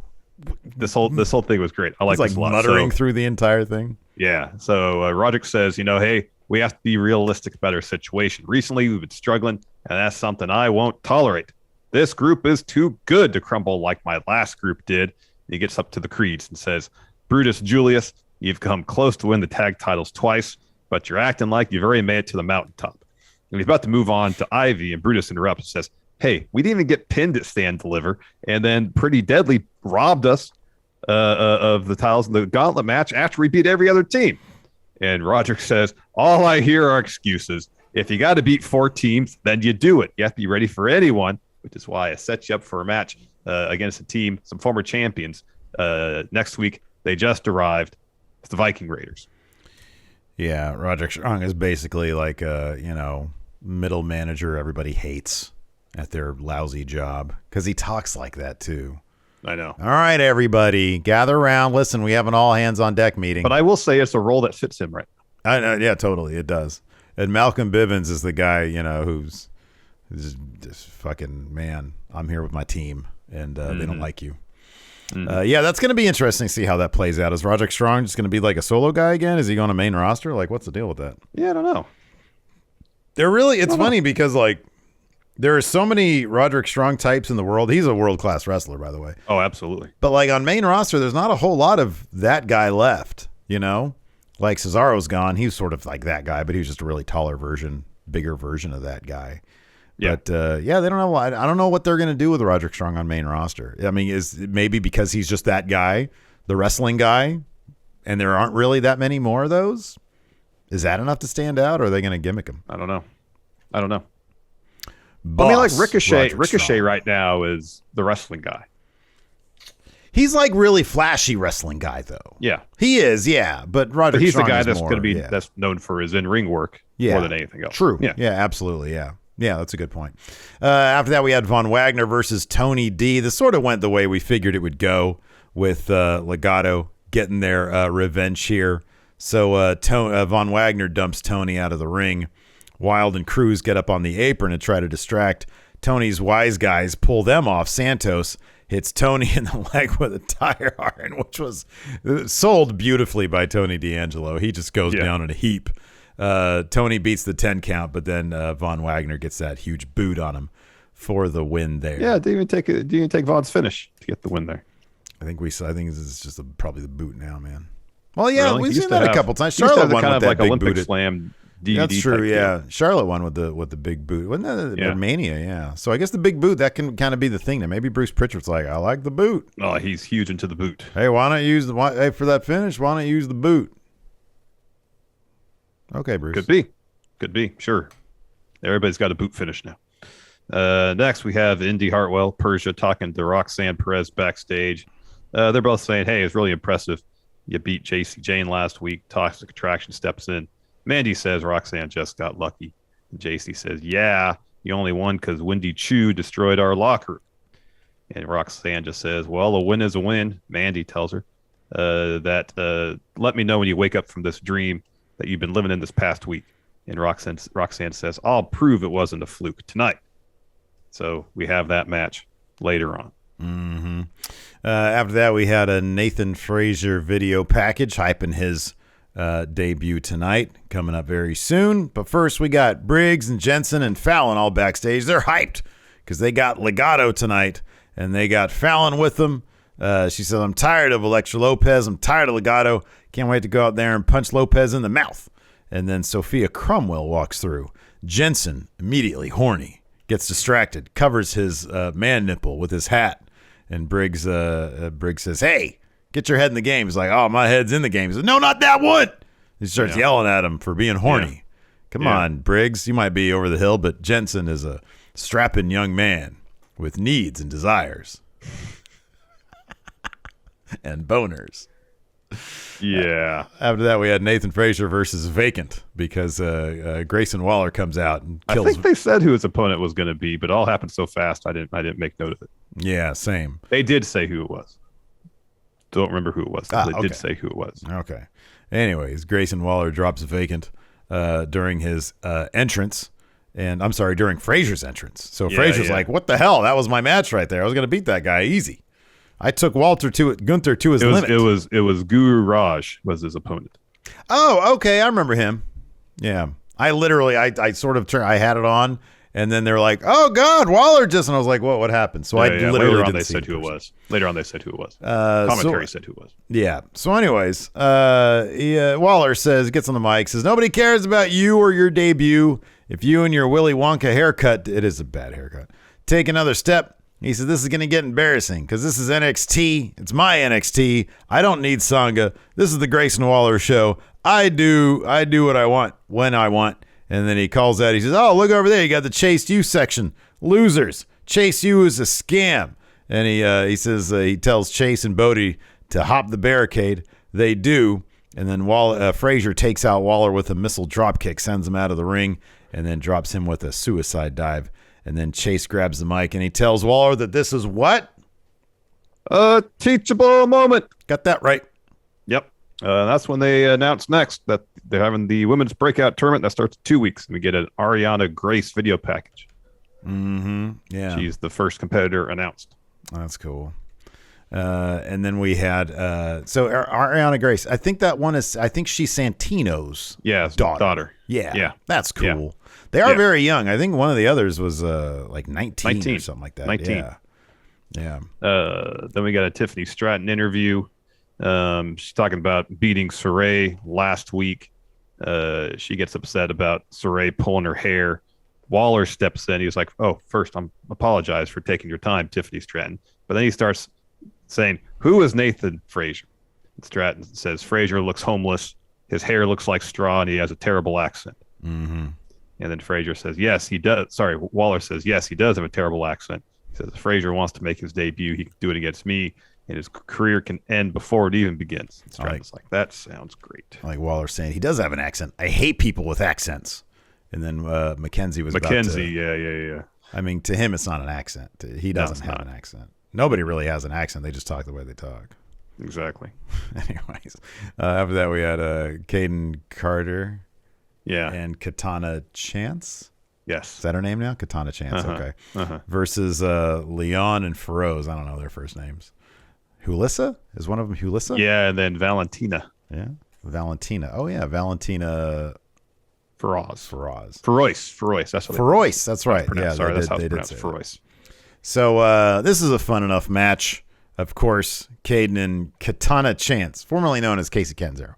Speaker 3: this whole thing was great. I like
Speaker 2: he's
Speaker 3: this
Speaker 2: like
Speaker 3: a lot.
Speaker 2: muttering through the entire thing.
Speaker 3: Yeah. So Roderick says, hey, we have to be realistic about our situation. Recently, we've been struggling, and that's something I won't tolerate. This group is too good to crumble like my last group did. And he gets up to the creeds and says, Brutus Julius, you've come close to win the tag titles twice, but you're acting like you've already made it to the mountaintop. And he's about to move on to Ivy, and Brutus interrupts and says, hey, we didn't even get pinned at Stand Deliver, and then Pretty Deadly robbed us of the titles in the gauntlet match after we beat every other team. And Roderick says, all I hear are excuses. If you got to beat 4 teams, then you do it. You have to be ready for anyone, which is why I set you up for a match against a team, some former champions. Next week, they just arrived. It's the Viking Raiders.
Speaker 2: Yeah, Roderick Strong is basically like a, middle manager everybody hates at their lousy job because he talks like that too.
Speaker 3: I know.
Speaker 2: All right, everybody, gather around. Listen, we have an all hands on deck meeting.
Speaker 3: But I will say it's a role that fits him right.
Speaker 2: I know, yeah, totally, it does. And Malcolm Bivens is the guy, who's just fucking, man, I'm here with my team, and they don't like you. Yeah, that's going to be interesting to see how that plays out. Is Roderick Strong just going to be like a solo guy again? Is he going to main roster? Like, what's the deal with that?
Speaker 3: Yeah, I don't know.
Speaker 2: It's funny because, like, there are so many Roderick Strong types in the world. He's a world-class wrestler, by the way.
Speaker 3: Oh, absolutely.
Speaker 2: But, like, on main roster, there's not a whole lot of that guy left, Like, Cesaro's gone. He was sort of like that guy, but he was just a really taller version, bigger version of that guy. Yeah. But, they don't know. I don't know what they're going to do with Roderick Strong on main roster. I mean, is it maybe because he's just that guy, the wrestling guy, and there aren't really that many more of those? Is that enough to stand out, or are they going to gimmick him?
Speaker 3: I don't know.
Speaker 2: Boss,
Speaker 3: I mean, like Ricochet
Speaker 2: Strong.
Speaker 3: right now is the wrestling guy.
Speaker 2: He's like really flashy wrestling guy, though.
Speaker 3: Yeah.
Speaker 2: He is, yeah. But Roderick
Speaker 3: He's
Speaker 2: Strong
Speaker 3: the guy
Speaker 2: is
Speaker 3: that's
Speaker 2: more,
Speaker 3: going to be
Speaker 2: yeah.
Speaker 3: that's known for his in-ring work more than anything else.
Speaker 2: True.
Speaker 3: Yeah.
Speaker 2: Yeah, absolutely. Yeah. Yeah, that's a good point. After that, we had Von Wagner versus Tony D. This sort of went the way we figured it would go with Legato getting their revenge here. So Von Wagner dumps Tony out of the ring. Wild and Cruz get up on the apron and try to distract. Tony's wise guys pull them off. Santos hits Tony in the leg with a tire iron, which was sold beautifully by Tony D'Angelo. He just goes down in a heap. Tony beats the 10 count, but then Von Wagner gets that huge boot on him for the win there.
Speaker 3: Yeah, didn't even take Von's finish to get the win there.
Speaker 2: I think this is just probably the boot now, man. Well, yeah,
Speaker 3: Really?
Speaker 2: we've seen that a couple times. Charlotte won with that
Speaker 3: like
Speaker 2: big
Speaker 3: Olympic
Speaker 2: boot.
Speaker 3: Slam DVD.
Speaker 2: That's true,
Speaker 3: type
Speaker 2: yeah.
Speaker 3: deal.
Speaker 2: Charlotte won with the big boot. Wasn't that at Mania? Yeah. So I guess the big boot, that can kind of be the thing. Now maybe Bruce Pritchard's like, I like the boot.
Speaker 3: Oh, he's huge into the boot.
Speaker 2: Hey, why not use for that finish? Why not use the boot? Okay, Bruce.
Speaker 3: Could be. Sure. Everybody's got a boot finish now. Next, we have Indy Hartwell, Persia, talking to Roxanne Perez backstage. They're both saying, hey, it's really impressive. You beat JC Jane last week. Toxic Attraction steps in. Mandy says Roxanne just got lucky. JC says, yeah, you only won because Wendy Chu destroyed our locker room. And Roxanne just says, well, a win is a win. Mandy tells her that let me know when you wake up from this dream that you've been living in this past week. And Roxanne says, I'll prove it wasn't a fluke tonight. So we have that match later on.
Speaker 2: Mm-hmm. After that, we had a Nathan Frazier video package hyping his debut tonight, coming up very soon. But first, we got Briggs and Jensen and Fallon all backstage. They're hyped because they got Legato tonight, and they got Fallon with them. She said, I'm tired of Elektra Lopez. I'm tired of Legato. Can't wait to go out there and punch Lopez in the mouth. And then Sophia Cromwell walks through. Jensen, immediately horny, gets distracted, covers his man nipple with his hat. And Briggs says, hey, get your head in the game. He's like, oh, my head's in the game. He says, no, not that one. He starts yelling at him for being horny. Yeah. Come on, Briggs. You might be over the hill, but Jensen is a strapping young man with needs and desires. And boners.
Speaker 3: Yeah.
Speaker 2: After that, we had Nathan Frazier versus Vacant because Grayson Waller comes out and kills.
Speaker 3: I think they said who his opponent was going to be, but it all happened so fast I didn't make note of it.
Speaker 2: Yeah, same.
Speaker 3: They did say who it was. Don't remember who it was. They did say who it was.
Speaker 2: Okay. Anyways, Grayson Waller drops vacant during his entrance. And I'm sorry, during Frazier's entrance. So Frazier's like, what the hell? That was my match right there. I was going to beat that guy easy. I took Gunther to his limit.
Speaker 3: It was Guru Raj was his opponent.
Speaker 2: Oh, okay. I remember him. Yeah. I literally, I sort of I had it on, and then they're like, "Oh God, Waller just," and I was like, "What happened?" So I literally
Speaker 3: later on
Speaker 2: didn't
Speaker 3: they
Speaker 2: see
Speaker 3: said who it was. Later on they said who it was. Commentary said who it was.
Speaker 2: Yeah. So, anyways, Waller gets on the mic, says, "Nobody cares about you or your debut. If you and your Willy Wonka haircut, it is a bad haircut, take another step." He said, "This is going to get embarrassing because this is NXT. It's my NXT. I don't need Sangha. This is the Grayson Waller show. I do what I want when I want." And then he calls out. He says, "Oh, look over there. You got the Chase U section. Losers. Chase U is a scam." And he says he tells Chase and Bodie to hop the barricade. They do. And then Frazier takes out Waller with a missile dropkick, sends him out of the ring, and then drops him with a suicide dive. And then Chase grabs the mic and he tells Waller that this is what?
Speaker 3: A teachable moment.
Speaker 2: Got that right.
Speaker 3: Yep. That's when they announced next that they're having the women's breakout tournament that starts in 2 weeks. And we get an Ariana Grace video package.
Speaker 2: Mm-hmm. Yeah.
Speaker 3: She's the first competitor announced.
Speaker 2: That's cool. And then we had Ariana Grace. I think she's Santino's
Speaker 3: daughter.
Speaker 2: Yeah. That's cool.
Speaker 3: Yeah.
Speaker 2: They are very young. I think one of the others was like 19 or something like that.
Speaker 3: 19.
Speaker 2: Yeah.
Speaker 3: Then we got a Tiffany Stratton interview. She's talking about beating Saray last week. She gets upset about Saray pulling her hair. Waller steps in. He's like, "Oh, first, I'm apologize for taking your time, Tiffany Stratton." But then he starts saying, "Who is Nathan Frazier?" And Stratton says, "Frazier looks homeless. His hair looks like straw, and he has a terrible accent."
Speaker 2: Mm-hmm.
Speaker 3: And then Frazier says, "Yes, he does." Sorry, Waller says, "Yes, he does have a terrible accent." He says, "Frazier wants to make his debut. He can do it against me, and his career can end before it even begins." Stratton's like, "That sounds great."
Speaker 2: Like Waller saying, he does have an accent. I hate people with accents. And then Mackenzie was about to...
Speaker 3: yeah.
Speaker 2: I mean, to him, it's not an accent. He doesn't have an accent. Nobody really has an accent. They just talk the way they talk.
Speaker 3: Exactly.
Speaker 2: Anyways, after that, we had Caden Carter.
Speaker 3: Yeah.
Speaker 2: And Katana Chance.
Speaker 3: Yes.
Speaker 2: Is that her name now? Katana Chance.
Speaker 3: Uh-huh.
Speaker 2: Okay. Versus Leon and Feroz. I don't know their first names. Hulissa? Is one of them Hulissa?
Speaker 3: Yeah, and then Valentina.
Speaker 2: Yeah. Valentina. Oh, yeah. Valentina...
Speaker 3: Feroz.
Speaker 2: Feroz.
Speaker 3: That's what
Speaker 2: Feroz. That's right. Yeah,
Speaker 3: sorry, that's how
Speaker 2: they
Speaker 3: it's
Speaker 2: did
Speaker 3: pronounced.
Speaker 2: say
Speaker 3: Feroz.
Speaker 2: So this is a fun enough match. Of course, Caden and Katana Chance, formerly known as Casey Catanzaro.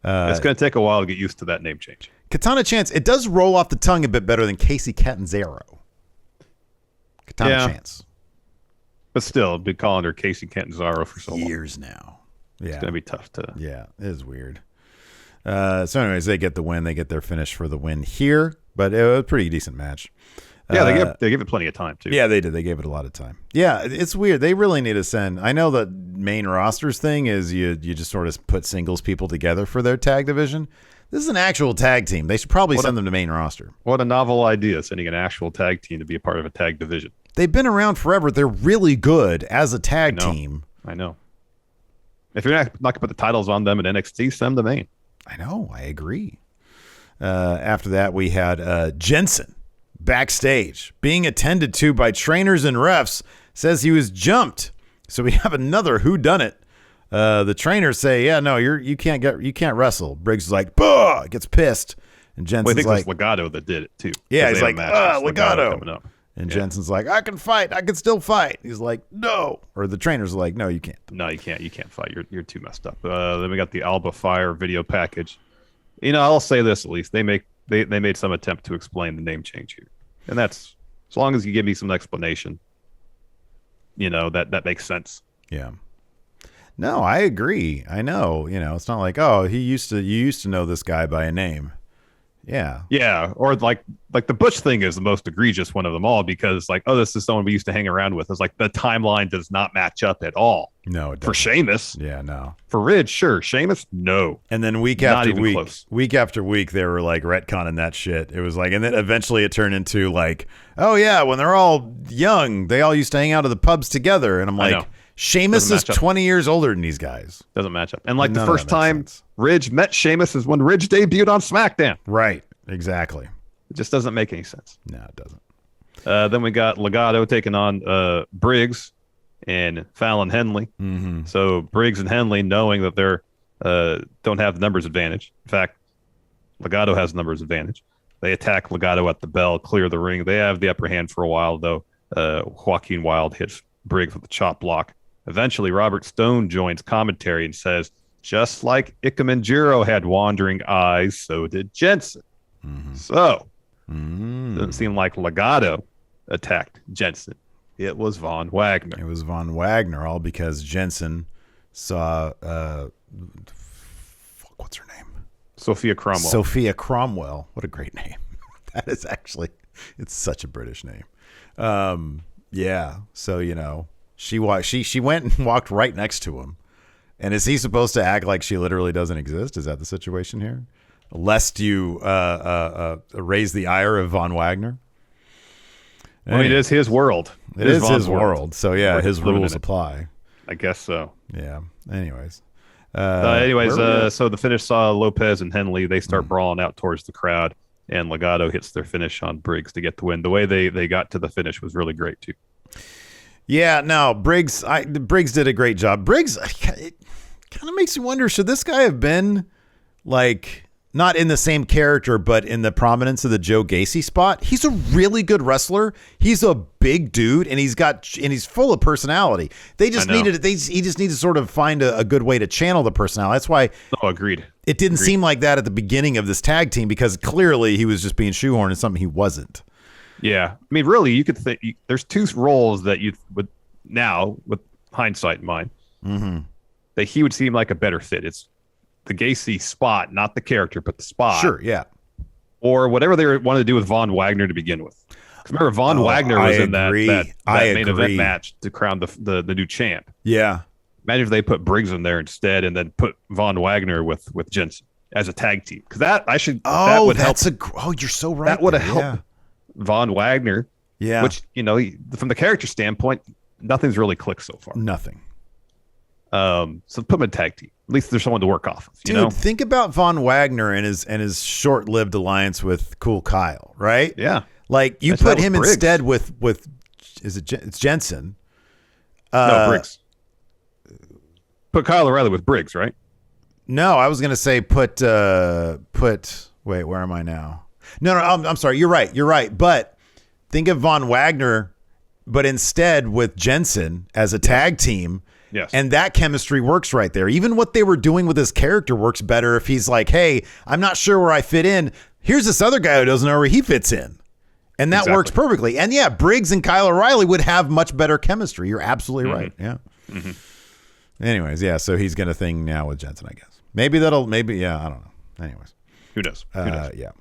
Speaker 3: It's going to take a while to get used to that name change.
Speaker 2: Katana Chance. It does roll off the tongue a bit better than Casey Catanzaro. Katana Chance.
Speaker 3: But still, I've been calling her Casey Catanzaro for so long.
Speaker 2: Years now. Yeah.
Speaker 3: It's going to be tough to...
Speaker 2: Yeah, it is weird. So anyways, they get the win. They get their finish for the win here, but it was a pretty decent match.
Speaker 3: Yeah, they give it plenty of time, too.
Speaker 2: Yeah, they did. They gave it a lot of time. Yeah, it's weird. They really need to send... I know the main rosters thing is you just sort of put singles people together for their tag division. This is an actual tag team. They should probably send them to main roster.
Speaker 3: What a novel idea, sending an actual tag team to be a part of a tag division.
Speaker 2: They've been around forever. They're really good as a tag team.
Speaker 3: I know. If you're not going to put the titles on them at NXT, send them to main.
Speaker 2: I know. I agree. After that, we had Jensen backstage being attended to by trainers and refs. Says he was jumped. So we have another whodunit. The trainers say, "Yeah, no, you can't wrestle." Briggs is like, "Bah!" Gets pissed, and Jensen's
Speaker 3: I think it's Legato that did it too.
Speaker 2: Yeah, he's like, "Legato."
Speaker 3: coming up.
Speaker 2: And Jensen's like, "I can fight. I can still fight." He's like, "No." Or the trainers are like, "No, you can't."
Speaker 3: No, you can't. You can't fight. You're too messed up. Then we got the Alba Fire video package. I'll say this at least. They made some attempt to explain the name change here. And that's, as long as you give me some explanation, that makes sense.
Speaker 2: Yeah. No, I agree. I know. It's not like, oh, you used to know this guy by a name. Yeah.
Speaker 3: Yeah. Or like the Butch thing is the most egregious one of them all, because this is someone we used to hang around with. It's like the timeline does not match up at all.
Speaker 2: No, it doesn't.
Speaker 3: For Sheamus.
Speaker 2: Yeah, no.
Speaker 3: For Ridge, sure. Sheamus, no.
Speaker 2: And then week after week, they were like retconning that shit. It was like, and then eventually it turned into like, oh yeah, when they're all young, they all used to hang out at the pubs together. And I'm like, Sheamus is 20 years older than these guys.
Speaker 3: Doesn't match up. And like the first time Ridge met Sheamus is when Ridge debuted on SmackDown.
Speaker 2: Right. Exactly.
Speaker 3: It just doesn't make any sense.
Speaker 2: No, it doesn't.
Speaker 3: Then we got Legado taking on Briggs and Fallon Henley.
Speaker 2: Mm-hmm.
Speaker 3: So Briggs and Henley, knowing that they're don't have the numbers advantage. In fact, Legado has numbers advantage. They attack Legado at the bell, clear the ring. They have the upper hand for a while, though. Joaquin Wilde hits Briggs with a chop block. Eventually, Robert Stone joins commentary and says, just like Ikemen Jiro had wandering eyes, so did Jensen.
Speaker 2: Mm-hmm.
Speaker 3: So, doesn't seem like Legado attacked Jensen. It was Von Wagner.
Speaker 2: It was Von Wagner, all because Jensen saw, what's her name?
Speaker 3: Sophia Cromwell.
Speaker 2: Sophia Cromwell. What a great name. That is actually, it's such a British name. Yeah. So, you know, she went and walked right next to him. And is he supposed to act like she literally doesn't exist? Is that the situation here? Lest you raise the ire of Von Wagner?
Speaker 3: Well, it is his world.
Speaker 2: It is his world. So, yeah, his rules apply.
Speaker 3: I guess so.
Speaker 2: Yeah. Anyways.
Speaker 3: So the finish saw Lopez and Henley. They start brawling out towards the crowd, and Legado hits their finish on Briggs to get the win. The way they got to the finish was really great, too.
Speaker 2: Yeah, no, Briggs did a great job. Briggs, it kind of makes you wonder, should this guy have been, like, not in the same character, but in the prominence of the Joe Gacy spot? He's a really good wrestler. He's a big dude, and he's full of personality. He just needed to sort of find a good way to channel the personality. That's why.
Speaker 3: Oh, agreed.
Speaker 2: It didn't seem like that at the beginning of this tag team, because clearly he was just being shoehorned in something he wasn't.
Speaker 3: Yeah. I mean, really, you could think there's two roles that you would now, with hindsight in mind, that he would seem like a better fit. It's the Gacy spot, not the character, but the spot.
Speaker 2: Sure, yeah.
Speaker 3: Or whatever they wanted to do with Von Wagner to begin with. Remember, Von Wagner was in that main event match to crown the new champ.
Speaker 2: Yeah.
Speaker 3: Imagine if they put Briggs in there instead, and then put Von Wagner with Jensen as a tag team. Because that would help.
Speaker 2: You're so right.
Speaker 3: That would have helped Von Wagner.
Speaker 2: Yeah.
Speaker 3: Which, you know, from the character standpoint, nothing's really clicked so far.
Speaker 2: Nothing.
Speaker 3: So put him in tag team. At least there's someone to work off of.
Speaker 2: Dude, think about Von Wagner and his short-lived alliance with Cool Kyle, right?
Speaker 3: Yeah.
Speaker 2: Like, you put him instead with it's Jensen.
Speaker 3: No, Briggs. Put Kyle O'Reilly with Briggs, right?
Speaker 2: No, I was gonna say put. Wait, where am I now? No, I'm sorry. You're right. But think of Von Wagner, but instead with Jensen as a tag team.
Speaker 3: Yes.
Speaker 2: And that chemistry works right there. Even what they were doing with his character works better if he's like, hey, I'm not sure where I fit in. Here's this other guy who doesn't know where he fits in. And that works perfectly. And yeah, Briggs and Kyle O'Reilly would have much better chemistry. You're absolutely right. Yeah. Anyways, yeah, so he's going to thing now with Jensen, I guess. I don't know. Anyways.
Speaker 3: Who knows?
Speaker 2: Yeah.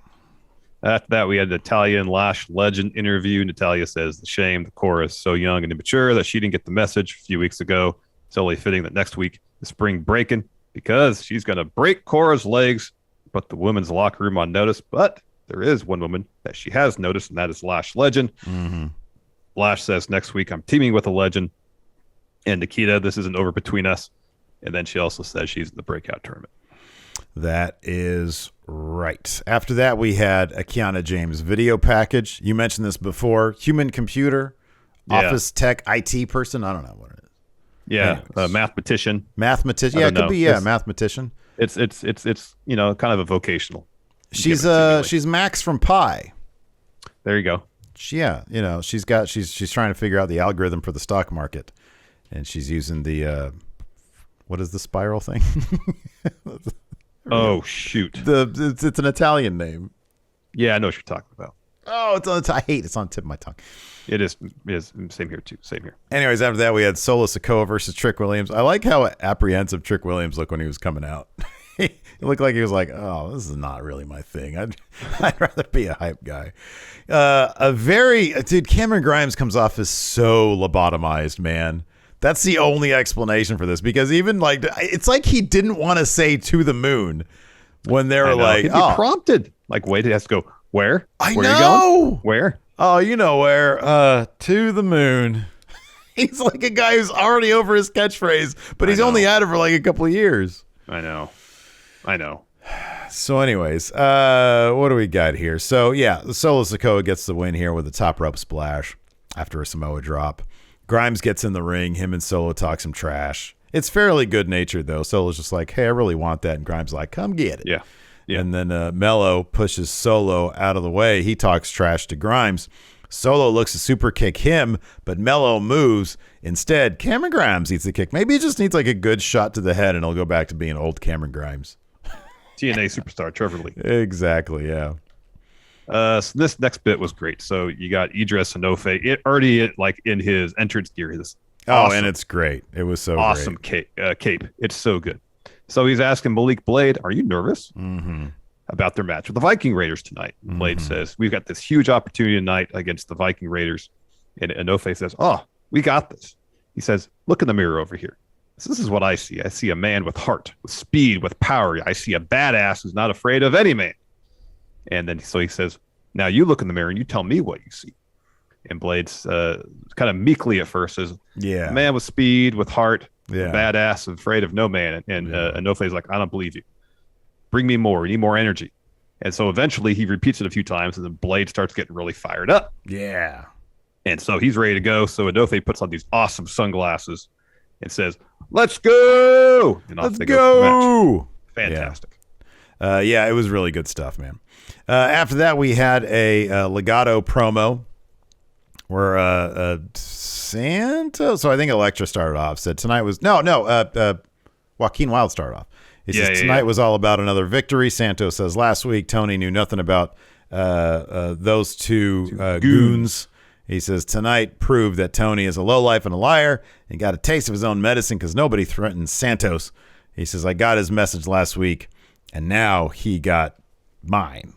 Speaker 3: After that, we had Natalya and Lash Legend interview. Natalya says, the shame, the Cora is so young and immature that she didn't get the message a few weeks ago. It's only fitting that next week is spring breaking because she's going to break Cora's legs, put the women's locker room on notice. But there is one woman that she has noticed, and that is Lash Legend. Lash says, next week I'm teaming with a legend. And Nikita, this isn't over between us. And then she also says she's in the breakout tournament.
Speaker 2: That is right. After that, we had a Kiana James video package. You mentioned this before. Human computer, office tech, IT person. I don't know what it is.
Speaker 3: Yeah, mathematician.
Speaker 2: Mathematician. Yeah, it could be. Yeah, mathematician.
Speaker 3: It's you know, kind of a vocational.
Speaker 2: She's Max from Pi.
Speaker 3: There you go.
Speaker 2: You know, she's trying to figure out the algorithm for the stock market, and she's using the what is the spiral thing?
Speaker 3: Oh shoot!
Speaker 2: It's an Italian name.
Speaker 3: Yeah, I know what you're talking about.
Speaker 2: Oh, it's on the tip of my tongue.
Speaker 3: It is same here too. Same here.
Speaker 2: Anyways, after that we had Solo Sikoa versus Trick Williams. I like how apprehensive Trick Williams looked when he was coming out. He looked like he was like, "Oh, this is not really my thing. I'd rather be a hype guy." Dude, Cameron Grimes comes off as so lobotomized, man. That's the only explanation for this, because even like it's like he didn't want to say to the moon when they were like,
Speaker 3: he'd be prompted. Like, wait, he has to go, where?
Speaker 2: Where
Speaker 3: know.
Speaker 2: You going?
Speaker 3: Where?
Speaker 2: Oh, you know where? To the moon. He's like a guy who's already over his catchphrase, but he's only had it for like a couple of years.
Speaker 3: I know.
Speaker 2: So anyways, what do we got here? So yeah, Solo Sikoa gets the win here with a top rope splash after a Samoa drop. Grimes gets in the ring. Him and Solo talk some trash. It's fairly good natured though. Solo's just like, hey, I really want that. And Grimes like, come get it.
Speaker 3: Yeah.
Speaker 2: And then Mello pushes Solo out of the way. He talks trash to Grimes. Solo looks to super kick him, but Mello moves. Instead, Cameron Grimes eats the kick. Maybe he just needs like a good shot to the head and he'll go back to being old Cameron Grimes.
Speaker 3: TNA superstar Trevor Lee.
Speaker 2: Exactly, yeah.
Speaker 3: So this next bit was great. So you got Idris Enofe. It already like in his entrance gear.
Speaker 2: And it's great. It was so
Speaker 3: awesome
Speaker 2: great.
Speaker 3: cape. It's so good. So he's asking Malik Blade, "Are you nervous about their match with the Viking Raiders tonight?" Blade says, "We've got this huge opportunity tonight against the Viking Raiders." And Enofe says, "Oh, we got this." He says, "Look in the mirror over here. This is what I see. I see a man with heart, with speed, with power. I see a badass who's not afraid of any man." And then so he says, "Now you look in the mirror and you tell me what you see." And Blade's kind of meekly at first says, "A man with speed, with heart, a badass, afraid of no man." And Enofe's like, "I don't believe you. Bring me more. We need more energy." And so eventually he repeats it a few times, and then Blade starts getting really fired up.
Speaker 2: Yeah.
Speaker 3: And so he's ready to go. So Enofe puts on these awesome sunglasses and says, "Let's go!" And off
Speaker 2: Let's
Speaker 3: they
Speaker 2: go.
Speaker 3: For the match. Fantastic.
Speaker 2: Yeah, it was really good stuff, man. After that, we had a Legato promo where Santos, so I think Elektra started off, said tonight was, Joaquin Wilde started off. He says tonight was all about another victory. Santos says last week Tony knew nothing about those two goons. He says tonight proved that Tony is a lowlife and a liar and got a taste of his own medicine because nobody threatens Santos. He says, I got his message last week, and now he got mine.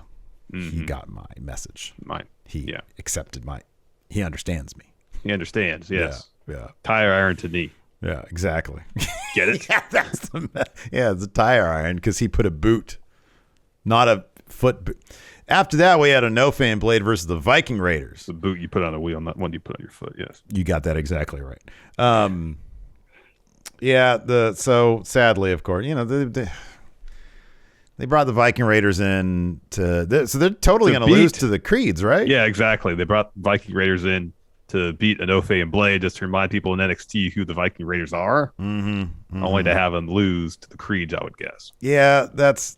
Speaker 2: He got my message.
Speaker 3: Mine.
Speaker 2: He accepted my. He understands me.
Speaker 3: He understands. Yes.
Speaker 2: Yeah.
Speaker 3: Tire iron to knee.
Speaker 2: Yeah. Exactly.
Speaker 3: Get it?
Speaker 2: It's a tire iron because he put a boot, not a foot boot. After that, we had a No Fan Blade versus the Viking Raiders.
Speaker 3: The boot you put on a wheel, not one you put on your foot. Yes.
Speaker 2: You got that exactly right. So sadly, of course, they brought the Viking Raiders in so they're totally going to lose to the Creeds, right?
Speaker 3: Yeah, exactly. They brought Viking Raiders in to beat Enofe and Blade, just to remind people in NXT who the Viking Raiders are. Only to have them lose to the Creeds, I would guess.
Speaker 2: Yeah, that's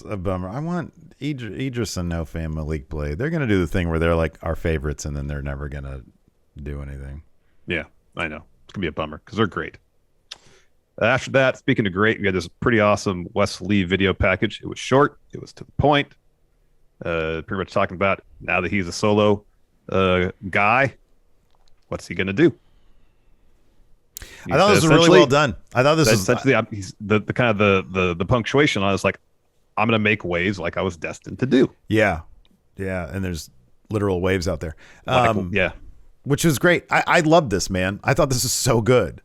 Speaker 2: a bummer. I want Idris and Enofe and Malik Blade. They're going to do the thing where they're like our favorites, and then they're never going to do anything.
Speaker 3: Yeah, I know. It's going to be a bummer because they're great. After that, speaking of great, we had this pretty awesome Wes Lee video package. It was short. It was to the point. Pretty much talking about now that he's a solo guy, what's he going to do?
Speaker 2: I thought this was really well done. I thought this was
Speaker 3: essentially he's the kind of the punctuation. I was like, I'm going to make waves like I was destined to do.
Speaker 2: Yeah. And there's literal waves out there. Which is great. I love this, man. I thought this was so good.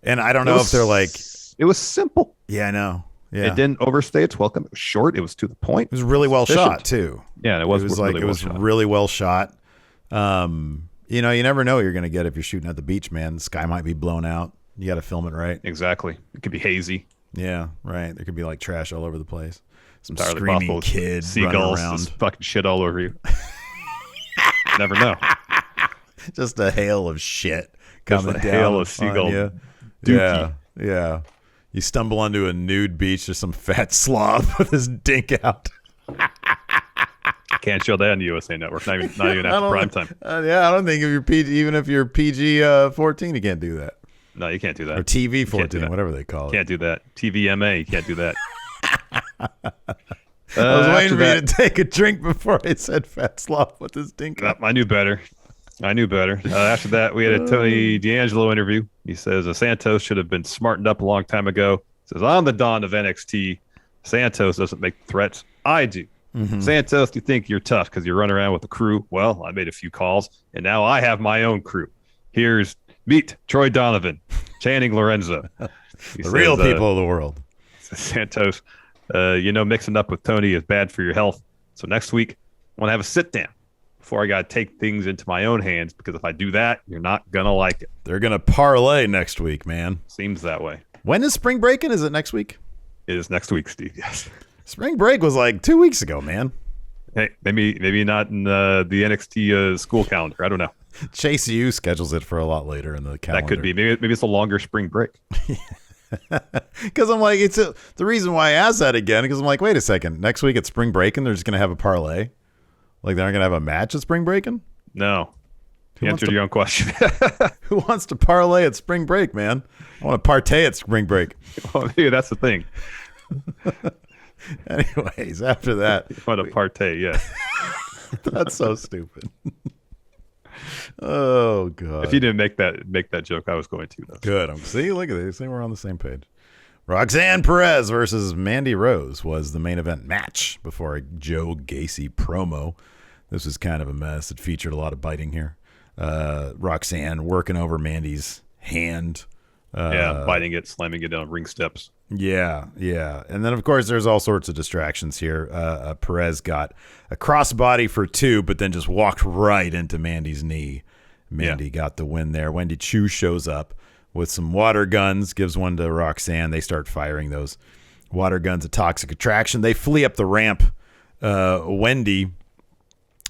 Speaker 2: And I don't know if they're like...
Speaker 3: It was simple.
Speaker 2: Yeah, I know. Yeah.
Speaker 3: It didn't overstay its welcome. It was short. It was to the point.
Speaker 2: It was really well shot, too.
Speaker 3: Yeah, it was
Speaker 2: really well shot. You never know what you're going to get if you're shooting at the beach, man. The sky might be blown out. You got to film it right.
Speaker 3: Exactly. It could be hazy.
Speaker 2: Yeah, right. There could be like trash all over the place. Some
Speaker 3: entirely
Speaker 2: screaming kid
Speaker 3: seagulls
Speaker 2: running around.
Speaker 3: Just fucking shit all over you. Never know.
Speaker 2: Just a hail of shit coming down.
Speaker 3: Hail of seagull.
Speaker 2: Yeah. You stumble onto a nude beach. There's some fat slob with his dink out.
Speaker 3: Can't show that on the USA Network. Not even after prime time.
Speaker 2: I don't think even if you're PG 14, you can't do that.
Speaker 3: No, you can't do that.
Speaker 2: Or TV 14, whatever they call it.
Speaker 3: Can't do that. TVMA, you can't do that.
Speaker 2: I was waiting for you to take a drink before I said fat slob with his dink out.
Speaker 3: I knew better. After that, we had a Tony D'Angelo interview. He says Santos should have been smartened up a long time ago. He says, I'm the Don of NXT. Santos doesn't make threats. I do. Santos, you think you're tough because you run around with the crew? Well, I made a few calls, and now I have my own crew. Here's meet Troy Donovan, Channing Lorenzo.
Speaker 2: The real people of the world.
Speaker 3: Santos, mixing up with Tony is bad for your health. So next week, I want to have a sit down. before I got to take things into my own hands, because if I do that, you're not going to like it.
Speaker 2: They're going to parlay next week, man.
Speaker 3: Seems that way.
Speaker 2: When is spring breaking? Is it next week?
Speaker 3: It is next week, Steve. Yes.
Speaker 2: Spring break was like 2 weeks ago, man.
Speaker 3: Hey, maybe not in the NXT school calendar. I don't know.
Speaker 2: Chase U schedules it for a lot later in the calendar.
Speaker 3: That could be. Maybe it's a longer spring break.
Speaker 2: Because I'm like, the reason why I asked that again, because I'm like, wait a second, next week it's spring breaking, they're just going to have a parlay? Like they aren't going to have a match at spring breaking?
Speaker 3: No. You answered your own question.
Speaker 2: Who wants to parlay at spring break, man? I want to partay at spring break.
Speaker 3: Well, maybe that's the thing.
Speaker 2: Anyways, after that.
Speaker 3: You want to partay, yeah.
Speaker 2: That's so stupid. Oh, God.
Speaker 3: If you didn't make that joke, I was going to. Though.
Speaker 2: Good. See, look at this. We're on the same page. Roxanne Perez versus Mandy Rose was the main event match before a Joe Gacy promo. This was kind of a mess. It featured a lot of biting here. Roxanne working over Mandy's hand.
Speaker 3: Biting it, slamming it down ring steps.
Speaker 2: Yeah. And then, of course, there's all sorts of distractions here. Perez got a crossbody for 2, but then just walked right into Mandy's knee. Mandy got the win there. Wendy Chu shows up with some water guns, gives one to Roxanne. They start firing those water guns at Toxic Attraction. They flee up the ramp. Wendy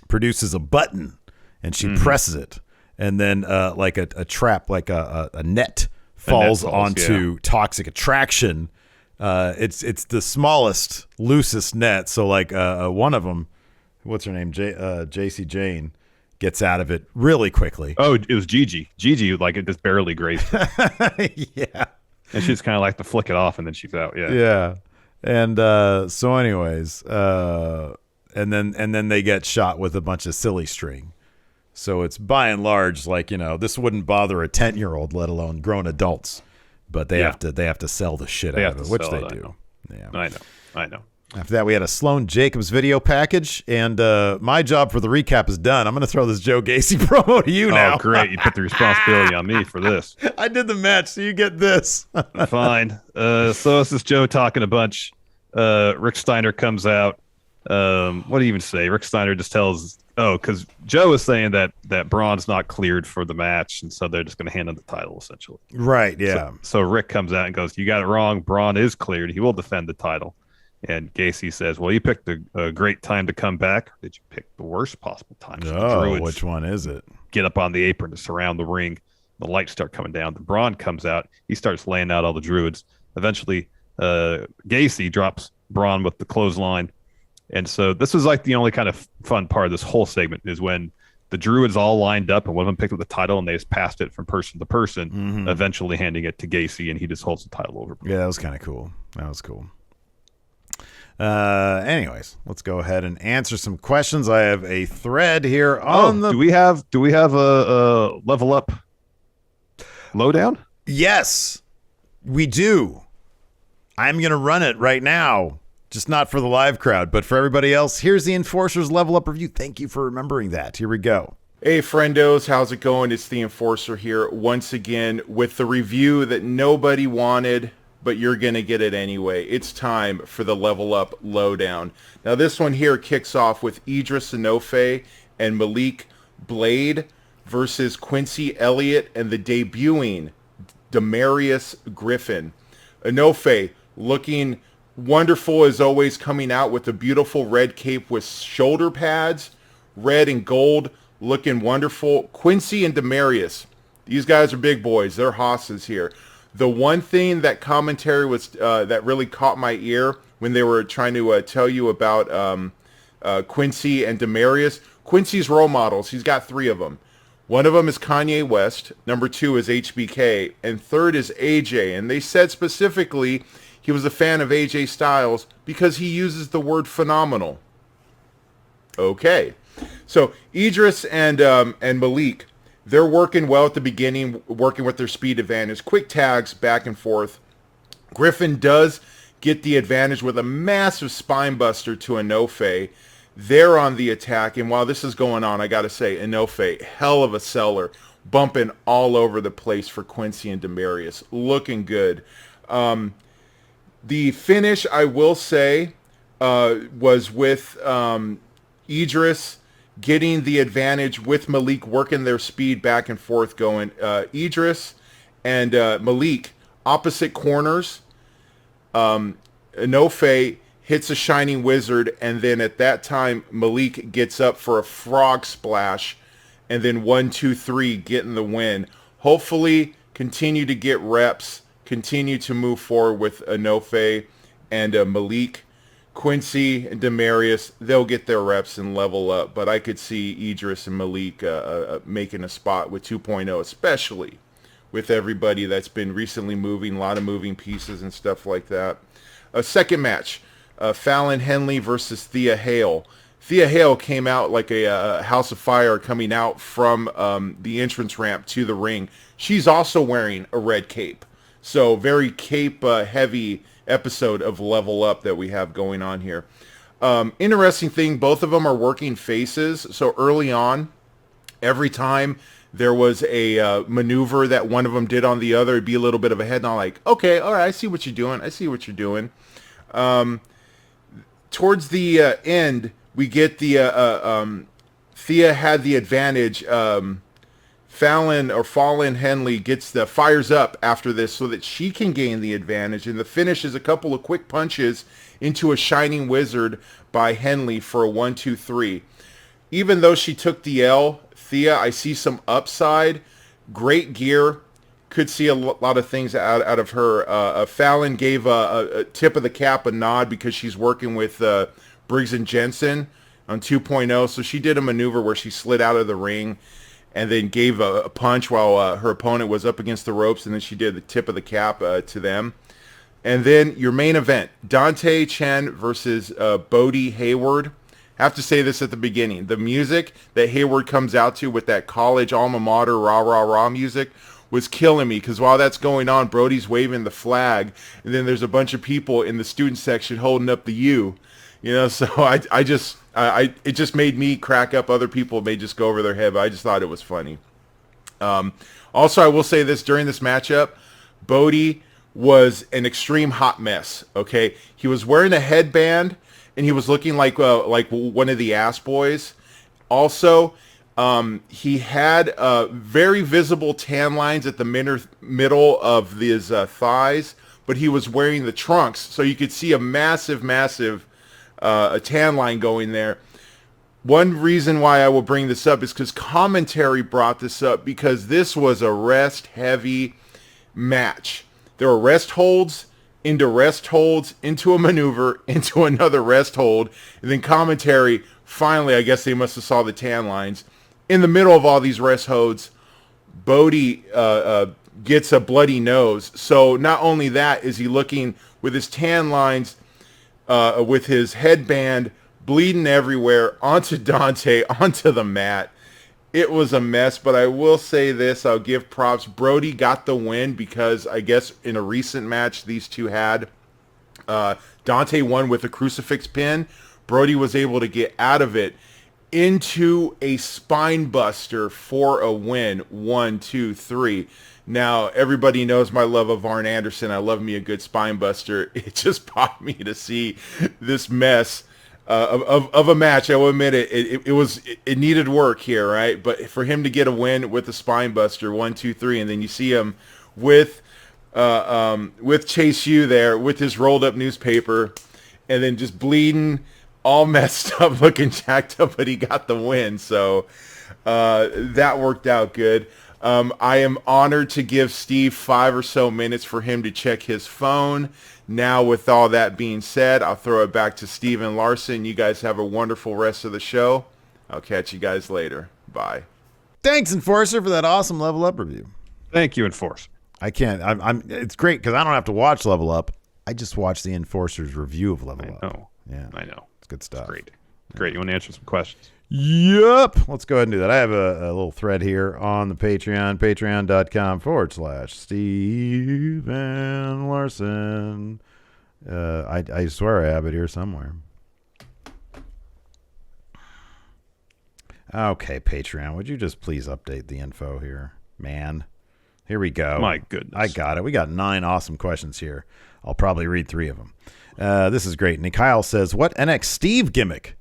Speaker 2: produces a button, and she presses it. And then like a trap, like a net falls onto Toxic Attraction. It's the smallest, loosest net. So like one of them, what's her name? JC Jane gets out of it really quickly.
Speaker 3: Oh, it was Gigi. Gigi, like it just barely grazed her.
Speaker 2: Yeah.
Speaker 3: And she's kind of like to flick it off and then she's out. Yeah.
Speaker 2: Yeah. And so anyways, and then they get shot with a bunch of silly string. So it's by and large like, this wouldn't bother a 10-year-old, let alone grown adults. But they have to sell the shit out of it, which they do. Yeah.
Speaker 3: I know.
Speaker 2: After that, we had a Sloan Jacobs video package, and my job for the recap is done. I'm going to throw this Joe Gacy promo to you now.
Speaker 3: Oh, great. You put the responsibility on me for this.
Speaker 2: I did the match, so you get this.
Speaker 3: Fine. So this is Joe talking a bunch. Rick Steiner comes out. What do you even say? Rick Steiner just tells... Oh, because Joe is saying that Braun's not cleared for the match, and so they're just going to hand him the title, essentially.
Speaker 2: Right, yeah.
Speaker 3: So Rick comes out and goes, you got it wrong. Braun is cleared. He will defend the title. And Gacy says, well, you picked a great time to come back. Or did you pick the worst possible time?
Speaker 2: Oh, which one is it?
Speaker 3: Get up on the apron to surround the ring. The lights start coming down. The Braun comes out. He starts laying out all the Druids. Eventually, Gacy drops Braun with the clothesline. And so this is like the only kind of fun part of this whole segment is when the Druids all lined up and one of them picked up the title and they just passed it from person to person, eventually handing it to Gacy, and he just holds the title over.
Speaker 2: Yeah, that was kind of cool. Anyways, let's go ahead and answer some questions. I have a thread here on the...
Speaker 3: Do we have a level up lowdown?
Speaker 2: Yes, we do. I'm going to run it right now. Just not for the live crowd, but for everybody else. Here's the Enforcer's Level Up review. Thank you for remembering that. Here we go.
Speaker 4: Hey, friendos. How's it going? It's the Enforcer here once again with the review that nobody wanted, but you're going to get it anyway. It's time for the Level Up Lowdown. Now, this one here kicks off with Idris Enofe and Malik Blade versus Quincy Elliott and the debuting Demarius Griffin. Enofe looking... wonderful as always, coming out with a beautiful red cape with shoulder pads, red and gold, looking wonderful. Quincy and Demarius, these guys are big boys. They're hosses here. The one thing that commentary was that really caught my ear when they were trying to tell you about Quincy and Demarius, Quincy's role models, he's got 3 of them. One of them is Kanye West, number 2 is HBK, and third is AJ. And they said specifically he was a fan of AJ Styles because he uses the word phenomenal. Okay. So Idris and Malik, they're working well at the beginning, working with their speed advantage. Quick tags back and forth. Griffin does get the advantage with a massive spine buster to Enofe. They're on the attack, and while this is going on, I got to say, Enofe, hell of a seller, bumping all over the place for Quincy and Demarius. Looking good. The finish, I will say, was with Idris getting the advantage with Malik, working their speed back and forth, going Idris and Malik opposite corners. Inofe hits a Shining Wizard, and then at that time Malik gets up for a frog splash, and then 1, 2, 3 getting the win. Hopefully continue to get reps, continue to move forward with Inofe and Malik. Quincy and Demarius, they'll get their reps and level up, but I could see Idris and Malik making a spot with 2.0, especially with everybody that's been recently moving, a lot of moving pieces and stuff like that. A second match, Fallon Henley versus Thea Hale. Thea Hale came out like a house of fire coming out from the entrance ramp to the ring. She's also wearing a red cape. So very cape heavy episode of Level Up that we have going on here. Interesting thing, both of them are working faces. So early on, every time there was a maneuver that one of them did on the other, it'd be a little bit of a head nod like, okay, all right, I see what you're doing. I see what you're doing. Towards the end, we get the Thea had the advantage. Fallon Henley fires up after this so that she can gain the advantage. And the finish is a couple of quick punches into a Shining Wizard by Henley for a 1, 2, 3. Even though she took the L, Thea, I see some upside. Great gear. Could see a lot of things out of her. Fallon gave a tip of the cap, a nod, because she's working with Briggs and Jensen on 2.0. So she did a maneuver where she slid out of the ring and then gave a punch while her opponent was up against the ropes, and then she did the tip of the cap to them. And then your main event, Dante Chen versus Bodie Hayward. I have to say this at the beginning. The music that Hayward comes out to with that college alma mater rah, rah, rah music was killing me, because while that's going on, Brody's waving the flag, and then there's a bunch of people in the student section holding up the U. You know, so it just made me crack up. Other people may just go over their head, but I just thought it was funny. Also, I will say this, during this matchup, Bodie was an extreme hot mess, okay? He was wearing a headband, and he was looking like one of the ass boys. Also, he had very visible tan lines at the middle of his thighs, but he was wearing the trunks, so you could see a massive a tan line going there. One reason why I will bring this up is because commentary brought this up, because this was a rest-heavy match. There were rest holds, into a maneuver, into another rest hold, and then commentary, finally, I guess they must have saw the tan lines. In the middle of all these rest holds, Bodie gets a bloody nose. So not only that is he looking with his tan lines, with his headband bleeding everywhere, onto Dante, onto the mat. It was a mess, but I will say this, I'll give props. Brody got the win because I guess in a recent match these two had, Dante won with a crucifix pin. Brody was able to get out of it into a spine buster for a win. 1, 2, 3. Now, everybody knows my love of Arn Anderson. I love me a good spine buster. It just popped me to see this mess of a match. I will admit it needed work here, right? But for him to get a win with the spine buster, 1, 2, 3, and then you see him with Chase U there with his rolled up newspaper, and then just bleeding, all messed up, looking jacked up, but he got the win. So that worked out good. I am honored to give Steve 5 or so minutes for him to check his phone. Now, with all that being said, I'll throw it back to Steve and Larson. You guys have a wonderful rest of the show. I'll catch you guys later. Bye.
Speaker 2: Thanks, Enforcer, for that awesome Level Up review.
Speaker 3: Thank you, Enforcer.
Speaker 2: I can't. It's great because I don't have to watch Level Up. I just watch the Enforcer's review of Level Up.
Speaker 3: Oh,
Speaker 2: yeah,
Speaker 3: I know.
Speaker 2: It's good stuff.
Speaker 3: It's great. Great. You want to answer some questions?
Speaker 2: Yep. Let's go ahead and do that. I have a little thread here on the Patreon, patreon.com/Steve and Larson. I swear I have it here somewhere. Okay, Patreon, would you just please update the info here, man? Here we go.
Speaker 3: My goodness.
Speaker 2: I got it. We got 9 awesome questions here. I'll probably read 3 of them. This is great. Nikyle says, what NXT Steve gimmick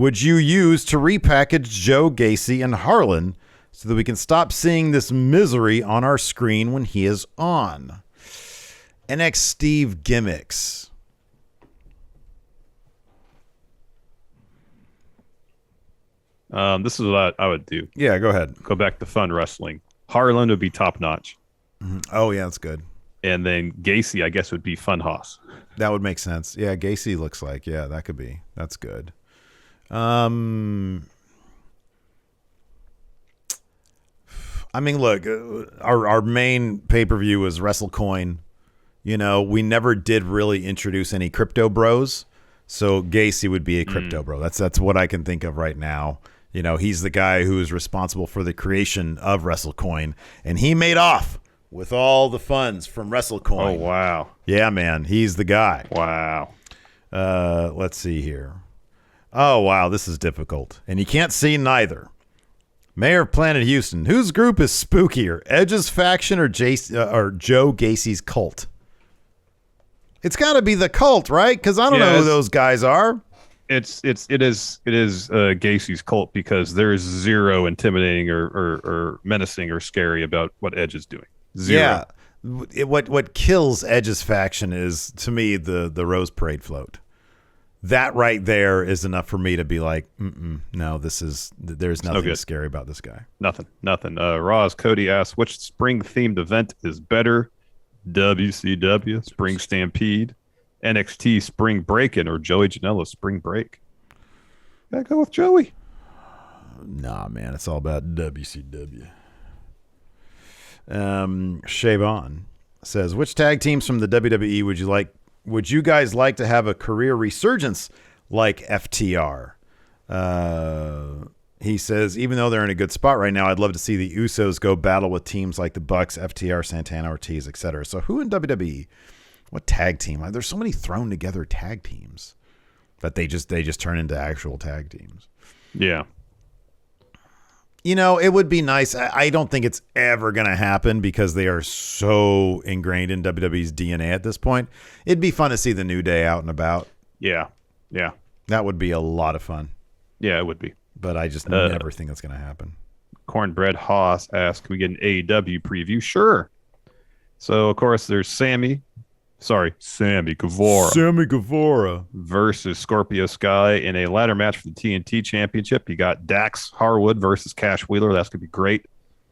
Speaker 2: would you use to repackage Joe Gacy and Harlan so that we can stop seeing this misery on our screen when he is on? NX Steve gimmicks.
Speaker 3: This is what I would do.
Speaker 2: Yeah, go ahead.
Speaker 3: Go back to fun wrestling. Harlan would be top notch.
Speaker 2: Oh, yeah, that's good.
Speaker 3: And then Gacy, I guess, would be Fun Hoss.
Speaker 2: That would make sense. Yeah, Gacy looks like, yeah, that could be. That's good. I mean, look, our main pay-per-view was WrestleCoin. You know, we never did really introduce any crypto bros, so Gacy would be a crypto bro. That's what I can think of right now. You know, he's the guy who is responsible for the creation of WrestleCoin, and he made off with all the funds from WrestleCoin.
Speaker 3: Oh, wow.
Speaker 2: Yeah, man, he's the guy.
Speaker 3: Wow.
Speaker 2: Let's see here. Oh, wow, this is difficult, and you can't see neither. Mayor of Planet Houston, whose group is spookier, Edge's faction or Joe Gacy's cult? It's got to be the cult, right? Because I don't know who those guys are.
Speaker 3: It is Gacy's cult because there's zero intimidating or menacing or scary about what Edge is doing. Zero.
Speaker 2: Yeah. What kills Edge's faction is, to me, the Rose Parade float. That right there is enough for me to be like, no, there's nothing scary about this guy.
Speaker 3: Nothing. Roz Cody asks, which spring-themed event is better? WCW, Spring Stampede, NXT Spring Break-In, or Joey Janela Spring Break? Gotta go with Joey.
Speaker 2: Nah, man, it's all about WCW. Shavon says, which tag teams from the WWE would you guys like to have a career resurgence like FTR? He says, even though they're in a good spot right now, I'd love to see the Usos go battle with teams like the Bucks, FTR, Santana, Ortiz, etc. So who in WWE? What tag team? There's so many thrown together tag teams that they just turn into actual tag teams.
Speaker 3: Yeah.
Speaker 2: You know, it would be nice. I don't think it's ever going to happen because they are so ingrained in WWE's DNA at this point. It'd be fun to see the New Day out and about.
Speaker 3: Yeah. Yeah.
Speaker 2: That would be a lot of fun.
Speaker 3: Yeah, it would be.
Speaker 2: But I just never think that's going to happen.
Speaker 3: Cornbread Haas asks, can we get an AEW preview? Sure. So, of course, there's Sammy Guevara versus Scorpio Sky in a ladder match for the TNT Championship. You got Dax Harwood versus Cash Wheeler. That's going to be great.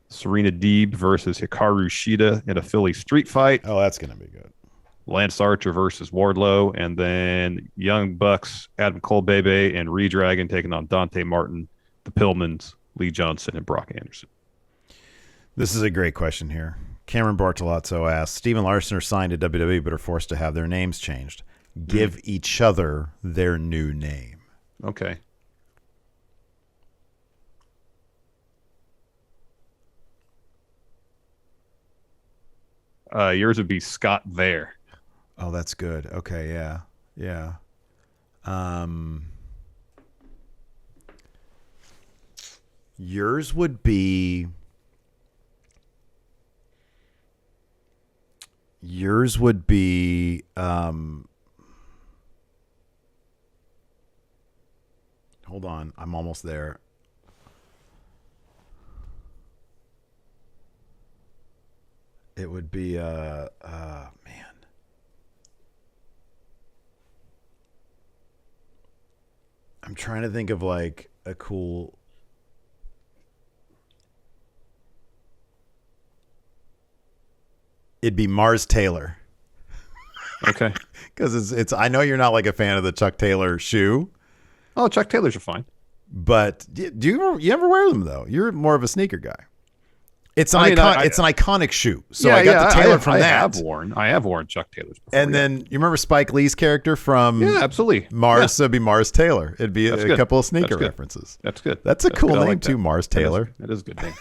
Speaker 3: Serena Deeb versus Hikaru Shida in a Philly street fight.
Speaker 2: Oh, that's going to be good.
Speaker 3: Lance Archer versus Wardlow. And then Young Bucks, Adam Cole Bebe, and Redragon taking on Dante Martin, the Pillmans, Lee Johnson, and Brock Anderson.
Speaker 2: This is a great question here. Cameron Bartolozzo asks, Steve and Larson are signed to WWE but are forced to have their names changed. Give each other their new name.
Speaker 3: Okay. Yours would be Scott There.
Speaker 2: Oh, that's good. Okay, yeah. Yeah. Yours would be... hold on, I'm almost there. It would be man. I'm trying to think of like a cool... It'd be Mars Taylor.
Speaker 3: Okay.
Speaker 2: Because it's I know you're not like a fan of the Chuck Taylor shoe.
Speaker 3: Oh, Chuck Taylors are fine.
Speaker 2: But you ever wear them though? You're more of a sneaker guy. It's an iconic shoe. So I got the Taylor from that.
Speaker 3: I have worn Chuck Taylors before.
Speaker 2: And then you remember Spike Lee's character from
Speaker 3: absolutely.
Speaker 2: Mars,
Speaker 3: yeah.
Speaker 2: so it'd be Mars Taylor. It'd be a couple of sneaker references.
Speaker 3: That's good.
Speaker 2: That's a cool name too, Mars Taylor.
Speaker 3: That is a good name.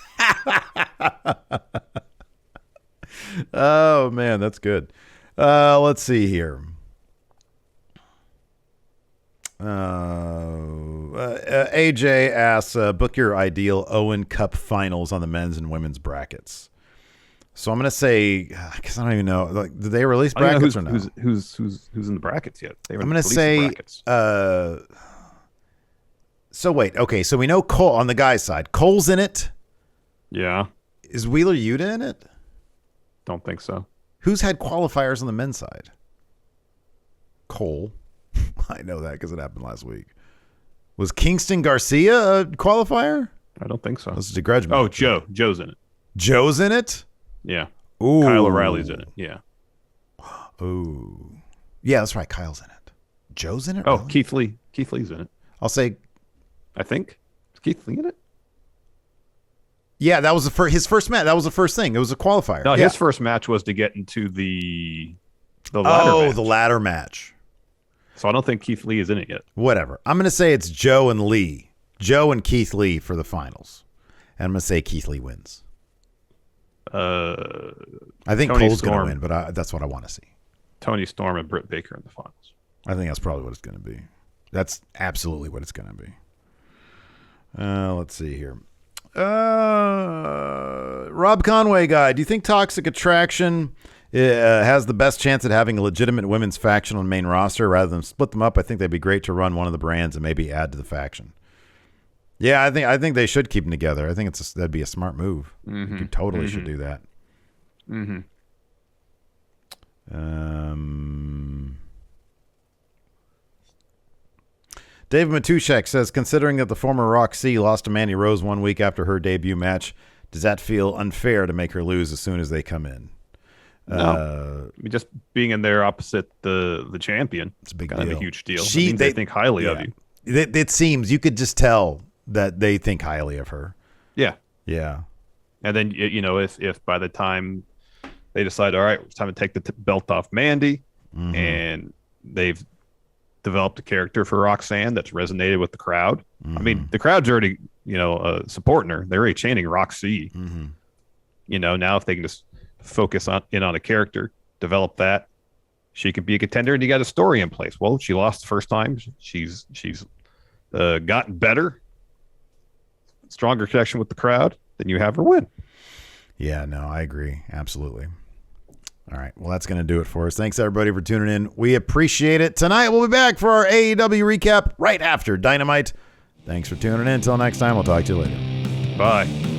Speaker 2: Oh man, that's good. Let's see here. AJ asks, book your ideal Owen Cup finals on the men's and women's brackets. So I'm gonna say, because I don't even know. Like, did they release brackets or no?
Speaker 3: Who's in the brackets yet?
Speaker 2: I'm gonna say So wait, okay, so we know Cole on the guy's side. Cole's in it.
Speaker 3: Yeah.
Speaker 2: Is Wheeler Yuta in it?
Speaker 3: Don't think so.
Speaker 2: Who's had qualifiers on the men's side? Cole. I know that because it happened last week. Was Kingston Garcia a qualifier?
Speaker 3: I don't think so.
Speaker 2: This is a grudge match.
Speaker 3: Oh, Joe. Joe's in it.
Speaker 2: Joe's in it?
Speaker 3: Yeah.
Speaker 2: Ooh.
Speaker 3: Kyle O'Reilly's in it. Yeah.
Speaker 2: Ooh. Yeah, that's right. Kyle's in it. Joe's in it?
Speaker 3: Oh,
Speaker 2: really?
Speaker 3: Keith Lee. Keith Lee's in it.
Speaker 2: I'll say,
Speaker 3: I think. Is Keith Lee in it?
Speaker 2: yeah, that was his first match. That was the first thing. It was a qualifier.
Speaker 3: No,
Speaker 2: yeah.
Speaker 3: his first match was to get into the ladder match.
Speaker 2: The ladder match.
Speaker 3: So I don't think Keith Lee is in it yet.
Speaker 2: Whatever. I'm going to say it's Joe and Lee. Joe and Keith Lee for the finals. And I'm going to say Keith Lee wins. I think
Speaker 3: Tony
Speaker 2: Cole's going to
Speaker 3: Storm.
Speaker 2: win, but that's what I want to see.
Speaker 3: Tony Storm and Britt Baker in the finals.
Speaker 2: I think that's probably what it's going to be. That's absolutely what it's going to be. Let's see here. Rob Conway guy, do you think Toxic Attraction has the best chance at having a legitimate women's faction on the main roster rather than split them up? I think they'd be great to run one of the brands and maybe add to the faction. Yeah, I think they should keep them together. I think that'd be a smart move. You totally should do that. Dave Matushek says, considering that the former Roxy lost to Mandy Rose 1 week after her debut match, does that feel unfair to make her lose as soon as they come in?
Speaker 3: No. I mean, just being in there opposite the champion,
Speaker 2: it's a big
Speaker 3: kind
Speaker 2: deal.
Speaker 3: of a huge deal. They think highly of you.
Speaker 2: It seems you could just tell that they think highly of her.
Speaker 3: Yeah.
Speaker 2: Yeah.
Speaker 3: And then, if by the time they decide, all right, it's time to take the belt off Mandy, and they've developed a character for Roxanne that's resonated with the crowd. I mean, the crowd's already, supporting her. They're already chanting Roxy. Now if they can just focus on a character, develop that, she could be a contender, and you got a story in place. Well, she lost the first time. She's gotten better, stronger connection with the crowd. Then you have her win.
Speaker 2: Yeah, no, I agree. Absolutely. All right. Well, that's going to do it for us. Thanks, everybody, for tuning in. We appreciate it. Tonight, we'll be back for our AEW recap right after Dynamite. Thanks for tuning in. Until next time, we'll talk to you later.
Speaker 3: Bye.